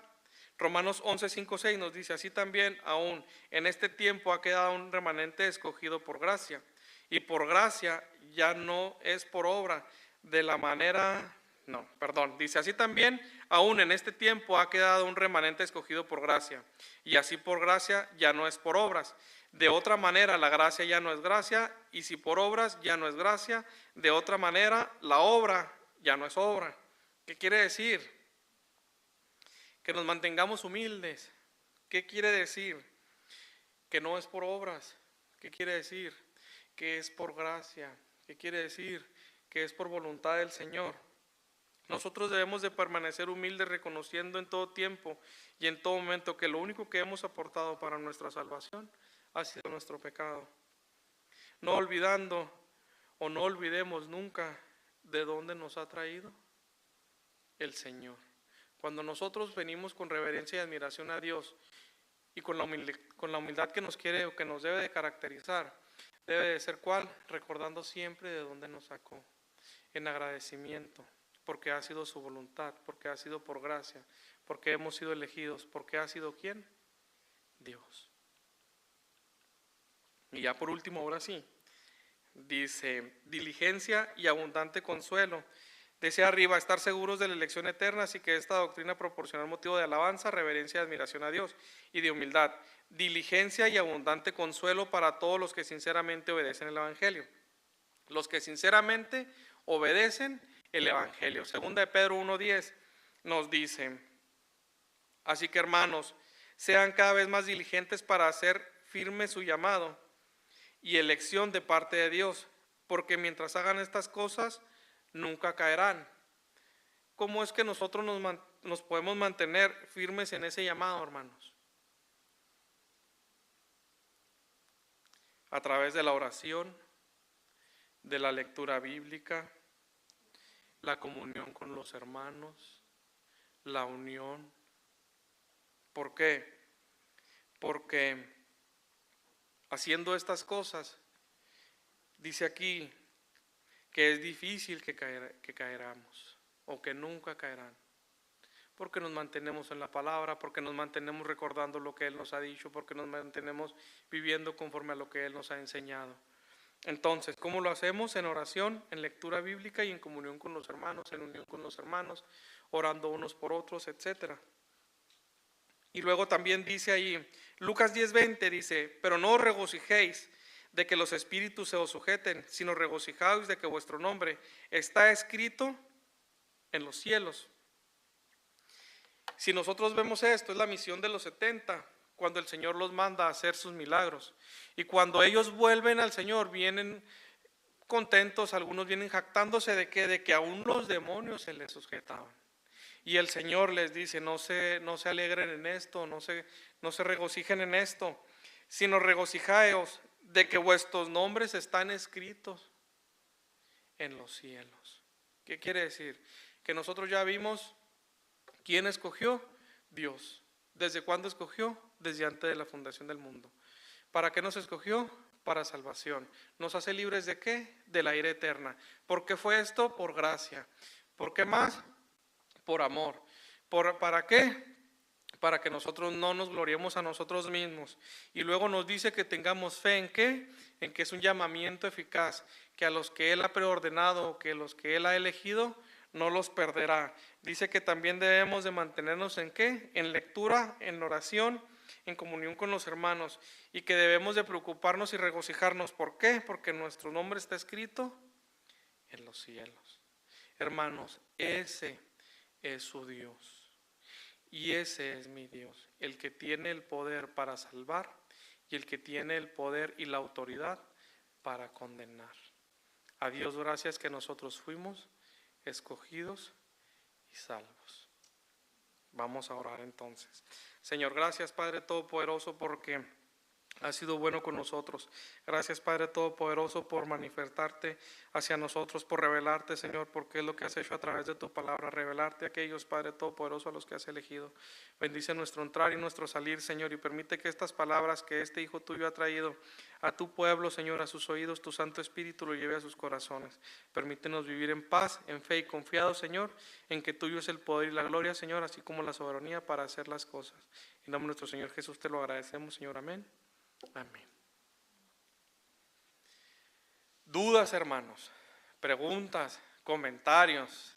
Romanos 11:5-6 nos dice, así también aún en este tiempo ha quedado un remanente escogido por gracia. Y por gracia ya no es por obra de la manera, dice, así también aún en este tiempo ha quedado un remanente escogido por gracia. Y así por gracia ya no es por obras. De otra manera la gracia ya no es gracia, y si por obras ya no es gracia, de otra manera la obra ya no es obra. ¿Qué quiere decir? Que nos mantengamos humildes. ¿Qué quiere decir? Que no es por obras. ¿Qué quiere decir? Que es por gracia. ¿Qué quiere decir? Que es por voluntad del Señor. Nosotros debemos de permanecer humildes, reconociendo en todo tiempo y en todo momento que lo único que hemos aportado para nuestra salvación ha sido nuestro pecado. No olvidando o no olvidemos nunca de dónde nos ha traído el Señor. Cuando nosotros venimos con reverencia y admiración a Dios y con la humildad que nos quiere o que nos debe de caracterizar, debe de ser ¿cuál? Recordando siempre de dónde nos sacó, en agradecimiento, porque ha sido su voluntad, porque ha sido por gracia, porque hemos sido elegidos, porque ha sido ¿quién? Dios. Y ya por último, ahora sí, dice, diligencia y abundante consuelo. Desea arriba estar seguros de la elección eterna, así que esta doctrina proporciona motivo de alabanza, reverencia y admiración a Dios, y de humildad, diligencia y abundante consuelo para todos los que sinceramente obedecen el Evangelio. Los que sinceramente obedecen el Evangelio. Segunda de Pedro 1:10 nos dice, así que hermanos, sean cada vez más diligentes para hacer firme su llamado y elección de parte de Dios, porque mientras hagan estas cosas, nunca caerán. ¿Cómo es que nosotros nos podemos mantener firmes en ese llamado, hermanos? A través de la oración, de la lectura bíblica, la comunión con los hermanos, la unión. ¿Por qué? Porque haciendo estas cosas, dice aquí, que es difícil que caeramos o que nunca caerán, porque nos mantenemos en la palabra, porque nos mantenemos recordando lo que Él nos ha dicho, porque nos mantenemos viviendo conforme a lo que Él nos ha enseñado. Entonces, ¿cómo lo hacemos? En oración, en lectura bíblica y en comunión con los hermanos, en unión con los hermanos, orando unos por otros, etc. Y luego también dice ahí, Lucas 10:20 dice, pero no os regocijéis de que los espíritus se os sujeten, sino regocijaos de que vuestro nombre está escrito en los cielos. Si nosotros vemos esto, es la misión de los 70, cuando el Señor los manda a hacer sus milagros. Y cuando ellos vuelven al Señor, vienen contentos, algunos vienen jactándose de que aún los demonios se les sujetaban. Y el Señor les dice, no se alegren en esto, no se regocijen en esto, sino regocijaos de que vuestros nombres están escritos en los cielos. ¿Qué quiere decir? Que nosotros ya vimos quién escogió, Dios. ¿Desde cuándo escogió? Desde antes de la fundación del mundo. ¿Para qué nos escogió? Para salvación. ¿Nos hace libres de qué? De la ira eterna. ¿Por qué fue esto? Por gracia. ¿Por qué más? Por amor. ¿Para qué? Para que nosotros no nos gloriemos a nosotros mismos. Y luego nos dice que tengamos fe en qué, en que es un llamamiento eficaz, que a los que Él ha preordenado, que a los que Él ha elegido, no los perderá. Dice que también debemos de mantenernos en qué, en lectura, en oración, en comunión con los hermanos, y que debemos de preocuparnos y regocijarnos. ¿Por qué? Porque nuestro nombre está escrito en los cielos. Hermanos, ese es su Dios. Y ese es mi Dios, el que tiene el poder para salvar y el que tiene el poder y la autoridad para condenar. A Dios gracias que nosotros fuimos escogidos y salvos. Vamos a orar entonces. Señor, gracias Padre Todopoderoso porque has sido bueno con nosotros. Gracias Padre Todopoderoso por manifestarte hacia nosotros, por revelarte, Señor, porque es lo que has hecho a través de tu palabra, revelarte a aquellos, Padre Todopoderoso, a los que has elegido. Bendice nuestro entrar y nuestro salir, Señor, y permite que estas palabras que este Hijo tuyo ha traído a tu pueblo, Señor, a sus oídos, tu Santo Espíritu lo lleve a sus corazones. Permítenos vivir en paz, en fe y confiados, Señor, en que tuyo es el poder y la gloria, Señor, así como la soberanía para hacer las cosas. En nombre de nuestro Señor Jesús te lo agradecemos, Señor. Amén. Amén. Dudas, hermanos, preguntas, comentarios.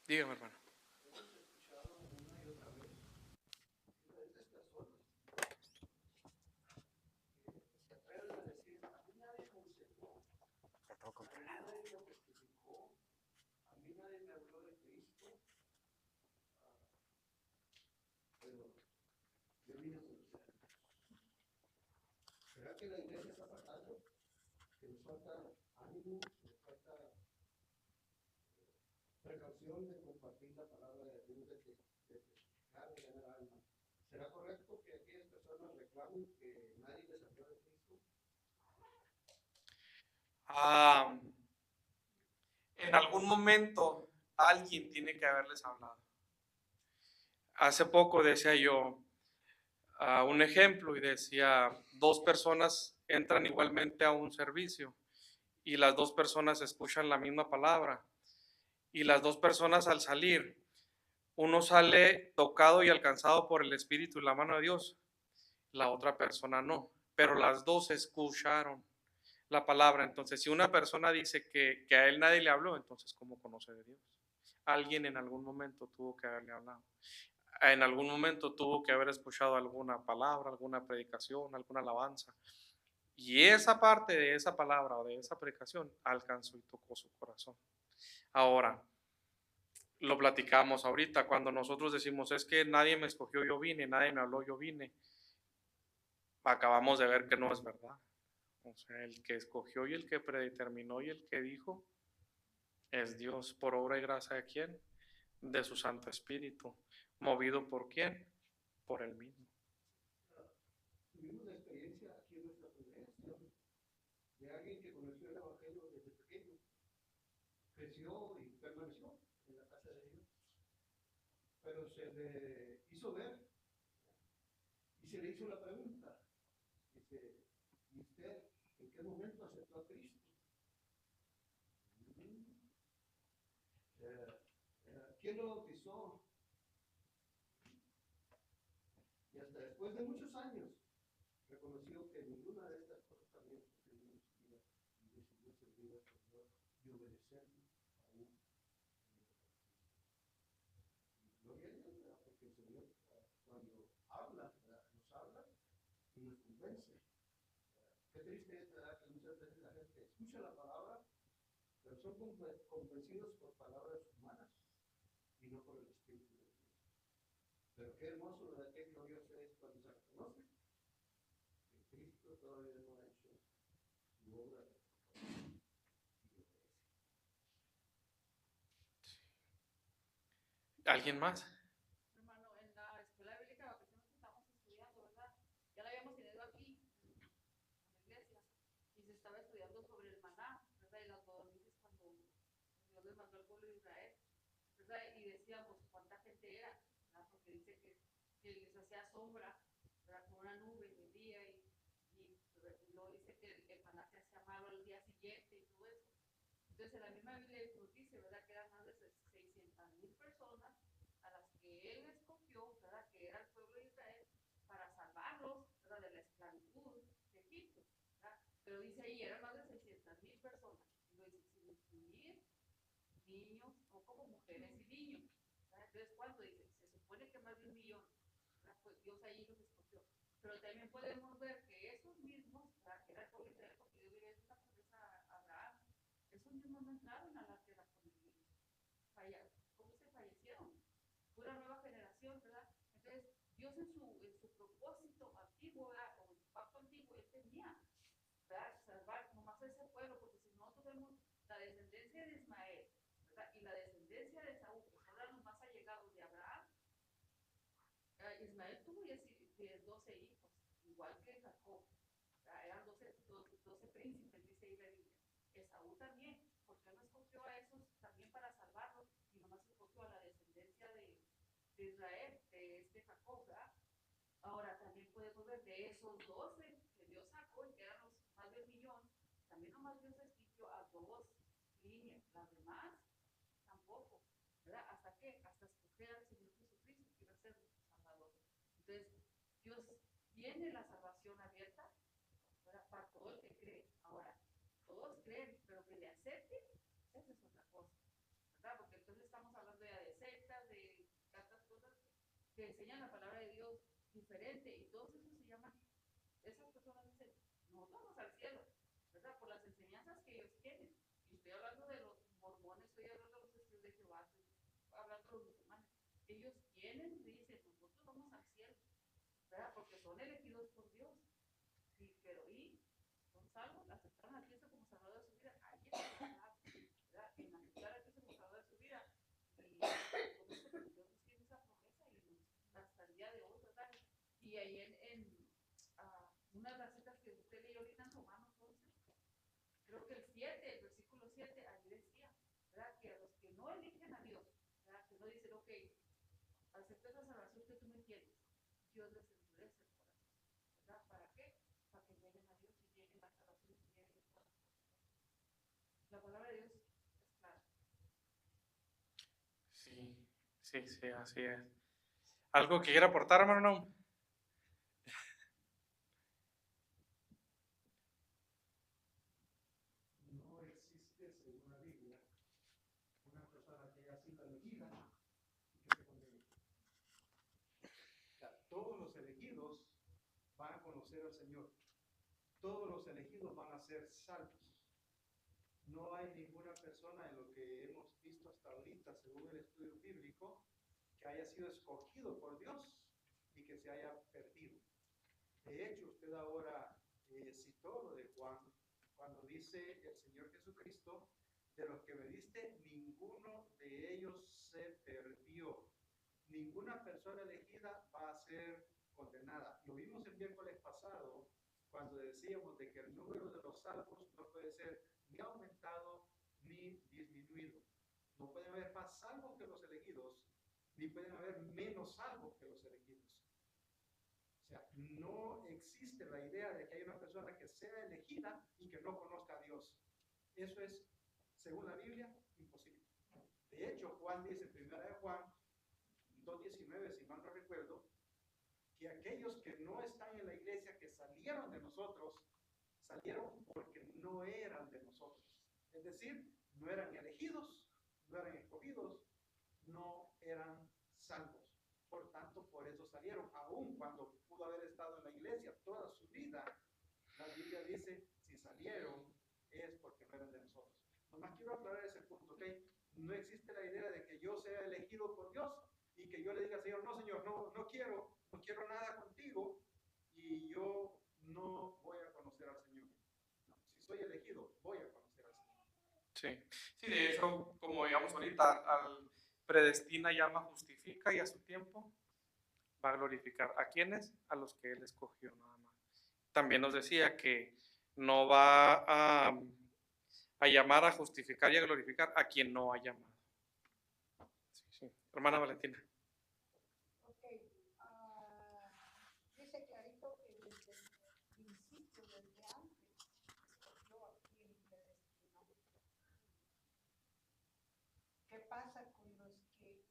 Dígame, hermano. ¿Será que la iglesia está pasando? Que nos falta ánimo, nos falta precaución de compartir la palabra de Dios, de testificar, de ganar alma. ¿Será correcto que aquellas personas reclamen que nadie les habló de Cristo? En algún momento alguien tiene que haberles hablado. Hace poco decía yo un ejemplo y decía, dos personas entran igualmente a un servicio y las dos personas escuchan la misma palabra y las dos personas al salir, uno sale tocado y alcanzado por el Espíritu y la mano de Dios, la otra persona no, pero las dos escucharon la palabra. Entonces, si una persona dice que a él nadie le habló, entonces ¿cómo conoce de Dios? Alguien en algún momento tuvo que haberle hablado. En algún momento tuvo que haber escuchado alguna palabra, alguna predicación, alguna alabanza. Y esa parte de esa palabra o de esa predicación alcanzó y tocó su corazón. Ahora, lo platicamos ahorita, cuando nosotros decimos, es que nadie me escogió, yo vine, nadie me habló, yo vine. Acabamos de ver que no es verdad. O sea, el que escogió y el que predeterminó y el que dijo es Dios, por obra y gracia de quién? De su Santo Espíritu. ¿Movido por quién? Por él mismo. Tuvimos la experiencia aquí en nuestra congregación de alguien que conoció el Evangelio desde pequeño, creció y permaneció en la casa de Dios, pero se le hizo ver y se le hizo la pregunta, dice, ¿y usted en qué momento aceptó a Cristo? ¿Quién lo bautizó? Y hasta después de muchos años reconoció que ninguna de estas cosas también sucedió en su vida y decidió servir al Señor y obedecerle aún. Gloria a Dios, ¿verdad? Porque el Señor cuando habla, ¿verdad? Nos habla y nos convence. Qué triste es, ¿verdad? Que muchas veces la gente escucha la palabra, pero son convencidos por palabras humanas y no por el Espíritu de Dios. Pero qué hermoso, ¿verdad? Qué glorioso es cuando se reconoce que Cristo todavía no ha hecho su obra de ¿Alguien más? Hermano, en la escuela bíblica de vacaciones que estamos estudiando, ¿verdad? Ya la habíamos tenido aquí, en la iglesia, y se estaba estudiando sobre el maná, ¿verdad? Y las codornices cuando les mandó al pueblo de Israel, ¿verdad? Y decíamos cuánta gente era, ¿verdad? Porque dice que les hacía sombra, ¿verdad? Con una nube en el día y luego dice que el maná se hacía malo al día siguiente y todo eso. Entonces, en la misma Biblia nos dice, ¿verdad? Que eran más de 600,000 personas a las que él escogió, ¿verdad? Que era el pueblo de Israel, para salvarlos, ¿verdad? De la esclavitud de Egipto, ¿verdad? Pero dice ahí, eran más de 600,000 personas. Y lo dice, sin incluir niños, o como mujeres y niños, ¿verdad? Entonces, ¿cuánto dice? Se supone que más de 1,000,000, ¿verdad? Pues Dios ahí los escogió. Pero también podemos ver que esos mismos, ¿verdad? Que era el pueblo de Israel, porque Dios vive una promesa a Abraham, esos mismos no entraron a la tierra con el ¿cómo se fallecieron? Fue una nueva generación, ¿verdad? Entonces, Dios en su propósito antiguo, ¿verdad? O en su pacto antiguo, Él tenía, ¿verdad? Salvar nomás a ese pueblo, porque si nosotros vemos la descendencia de Ismael, ¿verdad? Y la descendencia de Saúl, que son los más allegados de Abraham, Ismael tuvo 12 hijos, igual que Jacob, ¿verdad? Eran 12 príncipes, dice ahí la Biblia. Esaú también, porque él no escogió a esos también para salvarlos, y nomás escogió a la descendencia de Israel, de este Jacob, ¿verdad? Ahora también podemos ver de esos 12 que Dios sacó y que eran los más de 1,000,000, también nomás Dios escogió a 2 líneas, las demás tampoco, ¿verdad? ¿Hasta qué? Hasta escoger al Señor Jesucristo, que iba a ser nuestro Salvador. Entonces, Dios tiene la salvación abierta, ¿verdad? Para todo el que cree. Ahora, todos creen, pero que le acepten, esa es otra cosa, ¿verdad? Porque entonces estamos hablando ya de sectas, de tantas cosas que enseñan la palabra de Dios diferente, y todos esos se llaman, esas personas dicen, no vamos al cielo, ¿verdad? Por las enseñanzas que ellos tienen. Y estoy hablando de los mormones, estoy hablando de los testigos de Jehová, estoy hablando de los musulmanes. Ellos tienen, dicen, nosotros vamos al cielo, ¿verdad? Porque son elegidos por Dios. Sí, pero ¿y? Son salvos, aceptaron a Cristo como Salvador de su vida. Ahí está la clave, ¿verdad? En aceptar a Cristo como Salvador de su vida. Y como dice, Dios nos tiene esa promesa y hasta el día de hoy, ¿verdad? Y ahí una de las citas que usted leyó ahorita en Romanos 11, creo que el 7, el versículo 7, ahí decía, ¿verdad? Que a los que no eligen a Dios, ¿verdad? Que no dicen, ok, acepto esa salvación que tú me quieres, Dios les endurece el corazón, ¿verdad? ¿Para qué? Para que lleguen a Dios y lleguen a la salvación y lleguen a todas las cosas. La palabra de Dios es clara. Sí, sí, sí, así es. ¿Algo que quiera aportar, hermano? No existe, según la Biblia, una persona que haya sido elegida y que se condene. O sea, todos los elegidos van a conocer al Señor. Todos los elegidos van a ser salvos. No hay ninguna persona en lo que hemos visto hasta ahorita, según el estudio bíblico, que haya sido escogido por Dios y que se haya perdido. De hecho, usted ahora citó lo de Juan, cuando dice el Señor Jesucristo, de los que me diste, ninguno de ellos se perdió. Ninguna persona elegida va a ser condenada. Lo vimos el miércoles pasado, cuando decíamos de que el número de los salvos no puede ser ni aumentado ni disminuido. No pueden haber más salvos que los elegidos, ni pueden haber menos salvos que los elegidos. O sea, no existe la idea de que hay una persona que sea elegida y que no conozca a Dios. Eso es, según la Biblia, imposible. De hecho, Juan dice en 1 Juan 2:19, si mal no recuerdo, que aquellos que no están en la iglesia, que salieron de nosotros, salieron porque no eran de nosotros. Es decir, no eran elegidos, no eran escogidos, no eran salvos. Por tanto, por eso salieron, aun cuando pudo haber estado en la iglesia toda su vida. La Biblia dice, si salieron, es porque no eran de nosotros. Nomás quiero aclarar ese punto, ¿ok? No existe la idea de que yo sea elegido por Dios y que yo le diga al Señor, no, Señor, no quiero nada contigo y yo no voy a conocer al Señor. No, si soy elegido, voy a conocer al Señor. Sí, sí, de hecho, como digamos ahorita, al predestina, llama, justifica y a su tiempo va a glorificar. ¿A quiénes? A los que Él escogió nada más. También nos decía que no va a llamar, a justificar y a glorificar a quien no ha llamado. Sí, sí. Hermana Valentina. Ok, dice clarito que desde el principio, desde antes, escogió a quien predestinó. ¿Qué pasa con los que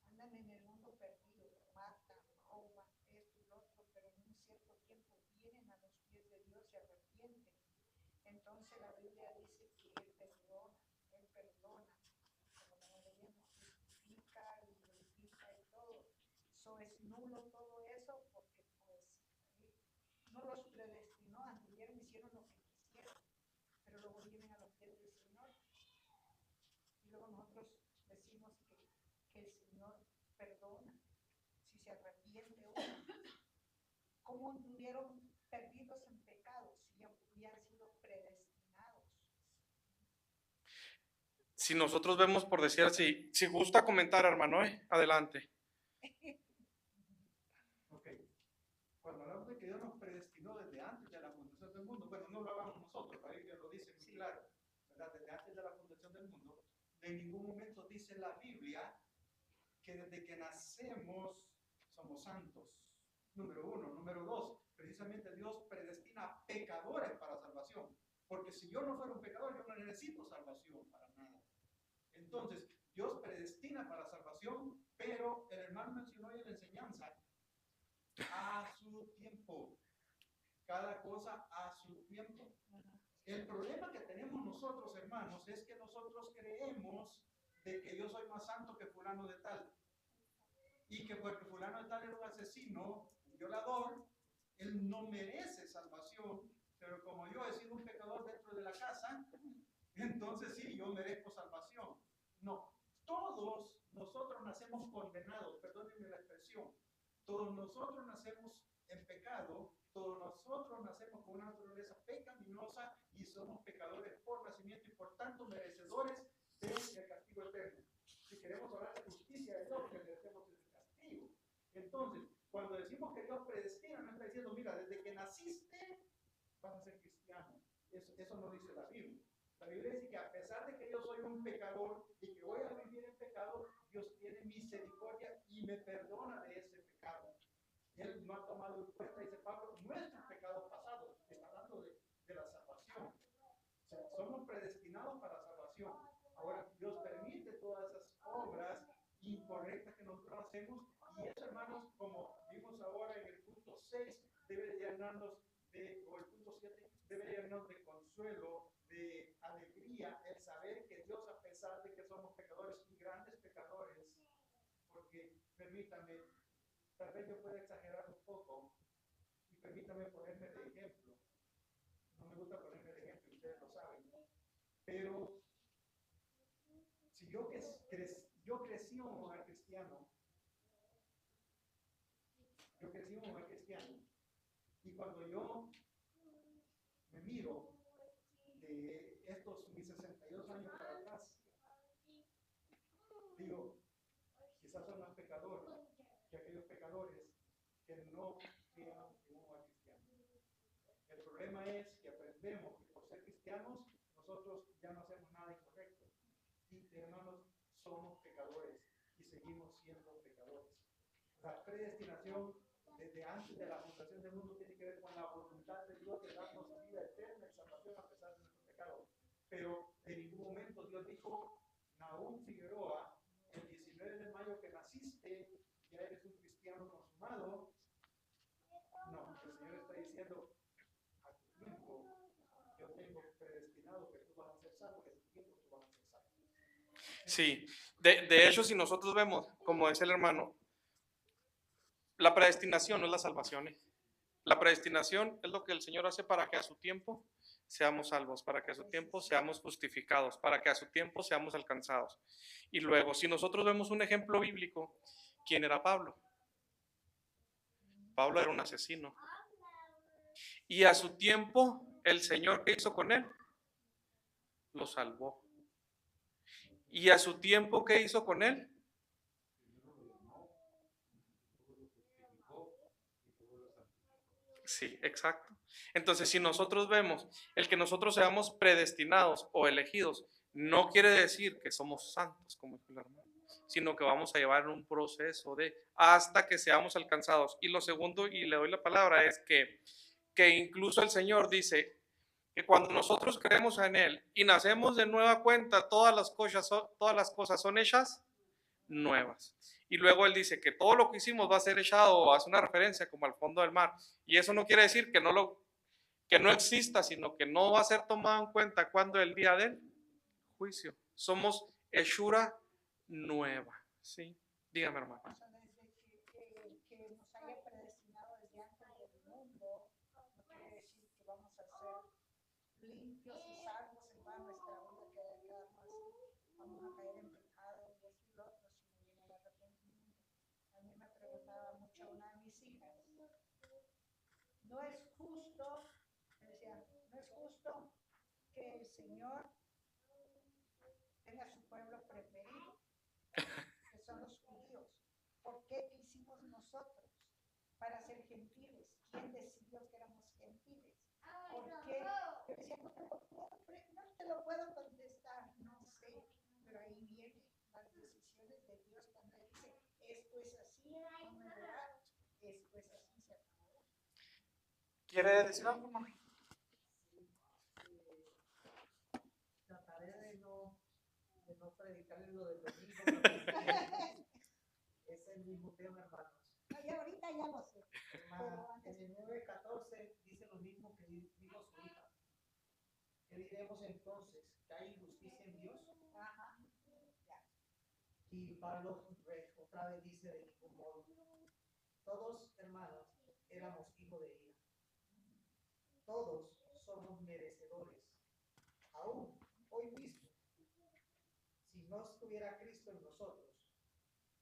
andan en el mundo perdido, matan, roban, esto y lo otro, pero en un cierto tiempo vienen a los pies de Dios y se arrepienten? Entonces la Biblia dice que Él perdona, como la leemos, justifica y glorifica y todo. Eso es nulo todo eso porque pues no los predestinó, anduvieron, hicieron lo que quisieron, pero luego vienen a los pies del Señor. Y luego nosotros decimos que el Señor perdona si se arrepiente uno. ¿Cómo anduvieron perdidos en pecados si ya habían sido predestinados? Si nosotros vemos, por decir así, si gusta comentar, hermano, adelante. Ok. Cuando hablamos de que Dios nos predestinó desde antes de la fundación del mundo, bueno, no lo hablamos nosotros, la Biblia lo dice muy claro, ¿verdad? Desde antes de la fundación del mundo, en ningún momento dice la Biblia que desde que nacemos somos santos. Número uno. Número dos, precisamente Dios predestina pecadores para salvación. Porque si yo no fuera un pecador, yo no necesito salvación para nada. Entonces, Dios predestina para salvación, pero el hermano mencionó hoy en la enseñanza, a su tiempo. Cada cosa a su tiempo. El problema que tenemos nosotros, hermanos, es que nosotros creemos de que yo soy más santo que fulano de tal. Y que porque fulano de tal era un asesino, un violador, él no merece salvación, pero como yo he sido un pecador dentro de la casa, entonces sí, yo merezco salvación. No, todos nosotros nacemos condenados, perdónenme la expresión, todos nosotros nacemos en pecado, todos nosotros nacemos con una naturaleza pecaminosa y somos pecadores por nacimiento y por tanto merecedores del castigo eterno. Si queremos hablar de justicia de Dios, que merecemos ese castigo. Entonces, cuando decimos que Dios predestina, no está diciendo, mira, desde que naciste vas a ser cristiano. Eso no dice la Biblia. La Biblia dice que a pesar de que yo soy un pecador y que voy a vivir en pecado, Dios tiene misericordia y me perdona de ese pecado. Él no ha tomado en cuenta, dice Pablo, nuestros pecados pasados. Está hablando de la salvación. O sea, somos predestinados para salvación. Ahora, Dios permite todas esas obras incorrectas que nosotros hacemos y eso, hermanos, como vimos ahora en el punto 6, debe llenarnos o el punto 7, debe llenarnos de consuelo, de alegría, el saber que Dios, a pesar de que somos pecadores y grandes pecadores, porque permítame, tal vez yo pueda exagerar un poco y permítame ponerme de ejemplo. No me gusta ponerme de ejemplo, ustedes lo saben, pero si yo crecí en un hogar cristiano, y cuando yo me miro de estos mis 62 años para atrás, digo, quizás son más pecadores que aquellos pecadores que no crean en un hogar cristiano. El problema es que aprendemos que por ser cristianos nosotros ya no hacemos nada incorrecto. Y hermanos, somos pecadores y seguimos siendo pecadores. La predestinación desde antes de la fundación del mundo tiene que ver con la voluntad de Dios de darnos vida eterna y salvación a pesar de nuestro pecado. Pero en ningún momento Dios dijo, Nahum Figueroa, el 19 de mayo que naciste, ya eres un cristiano consumado. No, el Señor está diciendo, a tu tiempo, yo tengo predestinado que tú vas a ser salvo, y a tu tiempo tú vas a ser salvo. Sí, de hecho, si nosotros vemos, como dice el hermano, la predestinación no es la salvación. La predestinación es lo que el Señor hace para que a su tiempo seamos salvos, para que a su tiempo seamos justificados, para que a su tiempo seamos alcanzados. Y luego, si nosotros vemos un ejemplo bíblico, ¿quién era Pablo? Pablo era un asesino. Y a su tiempo, el Señor, ¿qué hizo con él? Lo salvó. Y a su tiempo, ¿qué hizo con él? Sí, exacto. Entonces, si nosotros vemos el que nosotros seamos predestinados o elegidos, no quiere decir que somos santos, como dijo el hermano, sino que vamos a llevar un proceso de hasta que seamos alcanzados. Y lo segundo, y le doy la palabra, es que incluso el Señor dice que cuando nosotros creemos en Él y nacemos de nueva cuenta, todas las cosas son hechas nuevas. Y luego Él dice que todo lo que hicimos va a ser echado o hace una referencia como al fondo del mar. Y eso no quiere decir que no exista, sino que no va a ser tomado en cuenta cuando el día del juicio. Somos hechura nueva. ¿Sí? Dígame, hermano. O sea, desde que nos haya predestinado desde antes del mundo, no quiere decir que vamos a ser limpios y salvos, hermano, nuestra vida quedarnos así, vamos a caer en pecado y esto y lo otro, si no viene el arrepentimiento. A mí me preguntaba mucho una de mis hijas, no es justo, me decía, no es justo que el Señor tenga su pueblo preferido, que son los judíos. ¿Por qué hicimos nosotros para ser gentiles? ¿Quién decidió que éramos gentiles? ¿Por qué? Yo decía, no te lo puedo contestar, no sé, pero ahí vienen las decisiones de Dios cuando Él dice, esto es así, no me lo hagas, esto es así, se acabó. ¿Quiere decir algo, hermano? Trataré de no predicarles lo del domingo. Es el mismo tema, hermanos. No, y ahorita ya lo sé. En el 9:14 dice lo mismo que dijo su hija. ¿Qué diremos entonces? ¿Que hay injusticia en Dios? Ajá. Y Pablo otra vez dice de ningún modo. Todos, hermanos, éramos hijos de ira. Todos somos merecedores. Aún hoy mismo, si no estuviera Cristo en nosotros,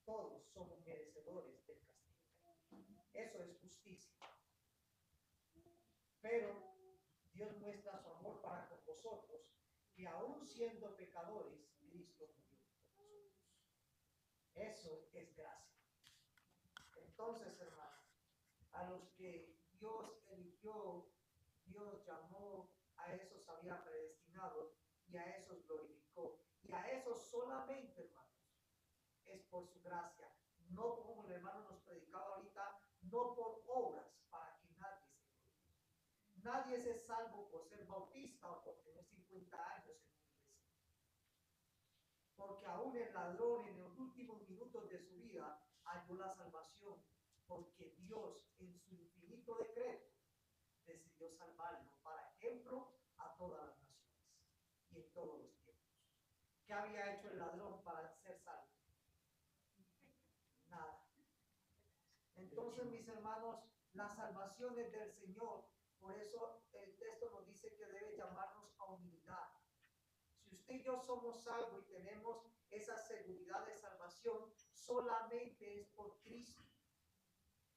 todos somos merecedores del castigo. Eso es justicia. Pero Dios muestra su amor para con vosotros, que aún siendo pecadores, Cristo murió por nosotros. Eso es gracia. Entonces, hermanos, a los que Dios eligió, Dios llamó, a esos había predestinado y a esos glorificó. Y a esos solamente, hermanos, es por su gracia. No como el hermano nos predicaba ahorita, no por obras para que nadie se gloríe. Nadie se es salvo por ser bautista o por tener 50 años en una iglesia. Porque aún el ladrón en los últimos minutos de su vida halló la salvación, porque Dios en su infinito decreto decidió salvarlo para ejemplo a todas las naciones y en todos los tiempos. ¿Qué había hecho el ladrón para ser salvo? Nada. Entonces, mis hermanos, la salvación es del Señor. Por eso el texto nos dice que debe llamarnos a humildad. Si usted y yo somos salvos y tenemos esa seguridad de salvación, solamente es por Cristo.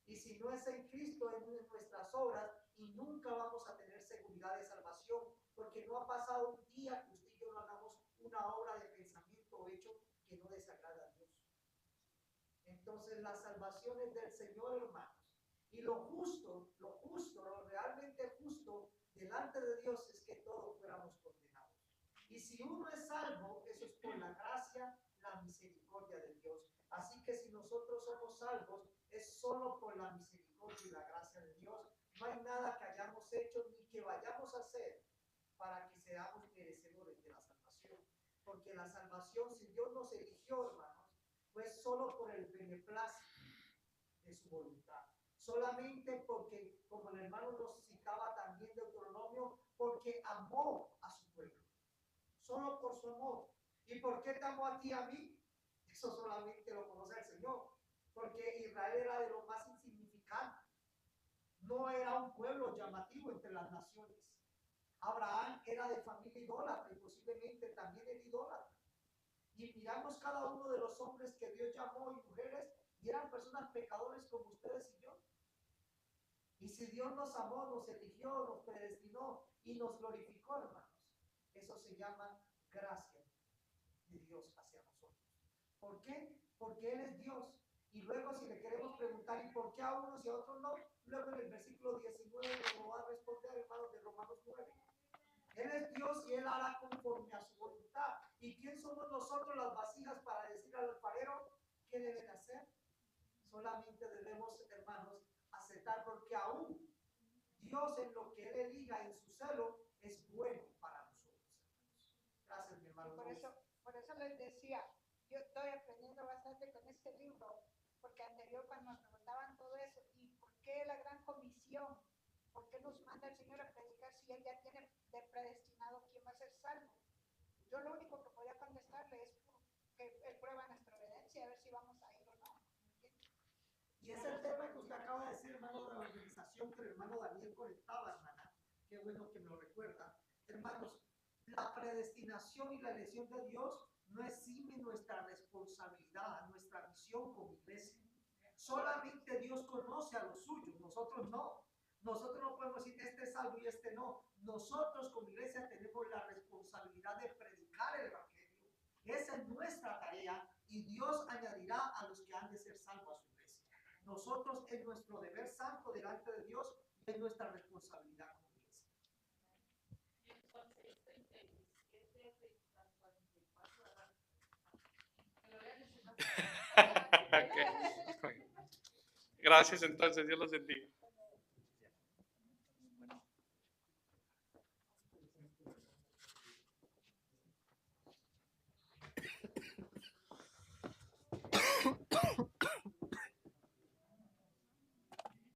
Y si no es en Cristo, es en nuestras obras, y nunca vamos a tener seguridad de salvación, porque no ha pasado un día que usted y yo no hagamos una obra de pensamiento o hecho que no desagrada a Dios. Entonces la salvación es del Señor, hermanos. Y lo realmente justo delante de Dios es que todos fuéramos condenados. Y si uno es salvo, eso es por la gracia, la misericordia de Dios. Así que si nosotros somos salvos, es solo por la misericordia y la gracia de Dios. No hay nada que hayamos hecho ni que vayamos a hacer para que seamos merecedores de la salvación. Porque la salvación, si Dios nos eligió, hermanos, fue solo por el beneplácito de su voluntad. Solamente porque, como el hermano nos citaba también de Deuteronomio, porque amó a su pueblo. Solo por su amor. ¿Y por qué te amó a ti y a mí? Eso solamente lo conoce el Señor. Porque Israel era de lo más insignificante. No era un pueblo llamativo entre las naciones. Abraham era de familia idólatra y posiblemente también era idólatra. Y miramos cada uno de los hombres que Dios llamó y mujeres, y eran personas pecadores como ustedes y yo. Y si Dios nos amó, nos eligió, nos predestinó y nos glorificó, hermanos, eso se llama gracia de Dios hacia nosotros. ¿Por qué? Porque Él es Dios. Y luego si le queremos preguntar, ¿y por qué a unos y a otros no? Luego en el versículo 19 nos va a responder recordar, hermanos, de Romanos 9. Él es Dios y Él hará conforme a su voluntad. ¿Y quién somos nosotros las vasijas para decir al alfarero qué deben hacer? Solamente debemos, hermanos, aceptar, porque aún Dios en lo que Él elija en su celo es bueno para nosotros. Gracias, mi hermano. Por eso les decía, yo estoy aprendiendo bastante con este libro, porque anterior cuando nos preguntaban todo eso, ¿y por qué la gran comisión? ¿Por qué nos manda el Señor a predicar si Él ya tiene de predestinado quién va a ser salvo? Yo lo único que podía contestarle es que Él prueba nuestra obediencia, a ver si vamos a ir o no. Y ese es el tema que usted acaba de decir, hermano, de la organización que el hermano Daniel conectaba, hermana. Qué bueno que me lo recuerda. Hermanos, la predestinación y la elección de Dios no exime nuestra responsabilidad, nuestra misión como iglesia. Solamente Dios conoce a los suyos, nosotros no. Nosotros no podemos decir este es salvo y este no. Nosotros como iglesia tenemos la responsabilidad de predicar el evangelio. Esa es nuestra tarea y Dios añadirá a los que han de ser salvos a su iglesia. Nosotros es nuestro deber santo delante de Dios y es nuestra responsabilidad como iglesia. Y entonces, 37, 44, me lo voy a necesitar. Ok. Gracias entonces, Dios los bendiga.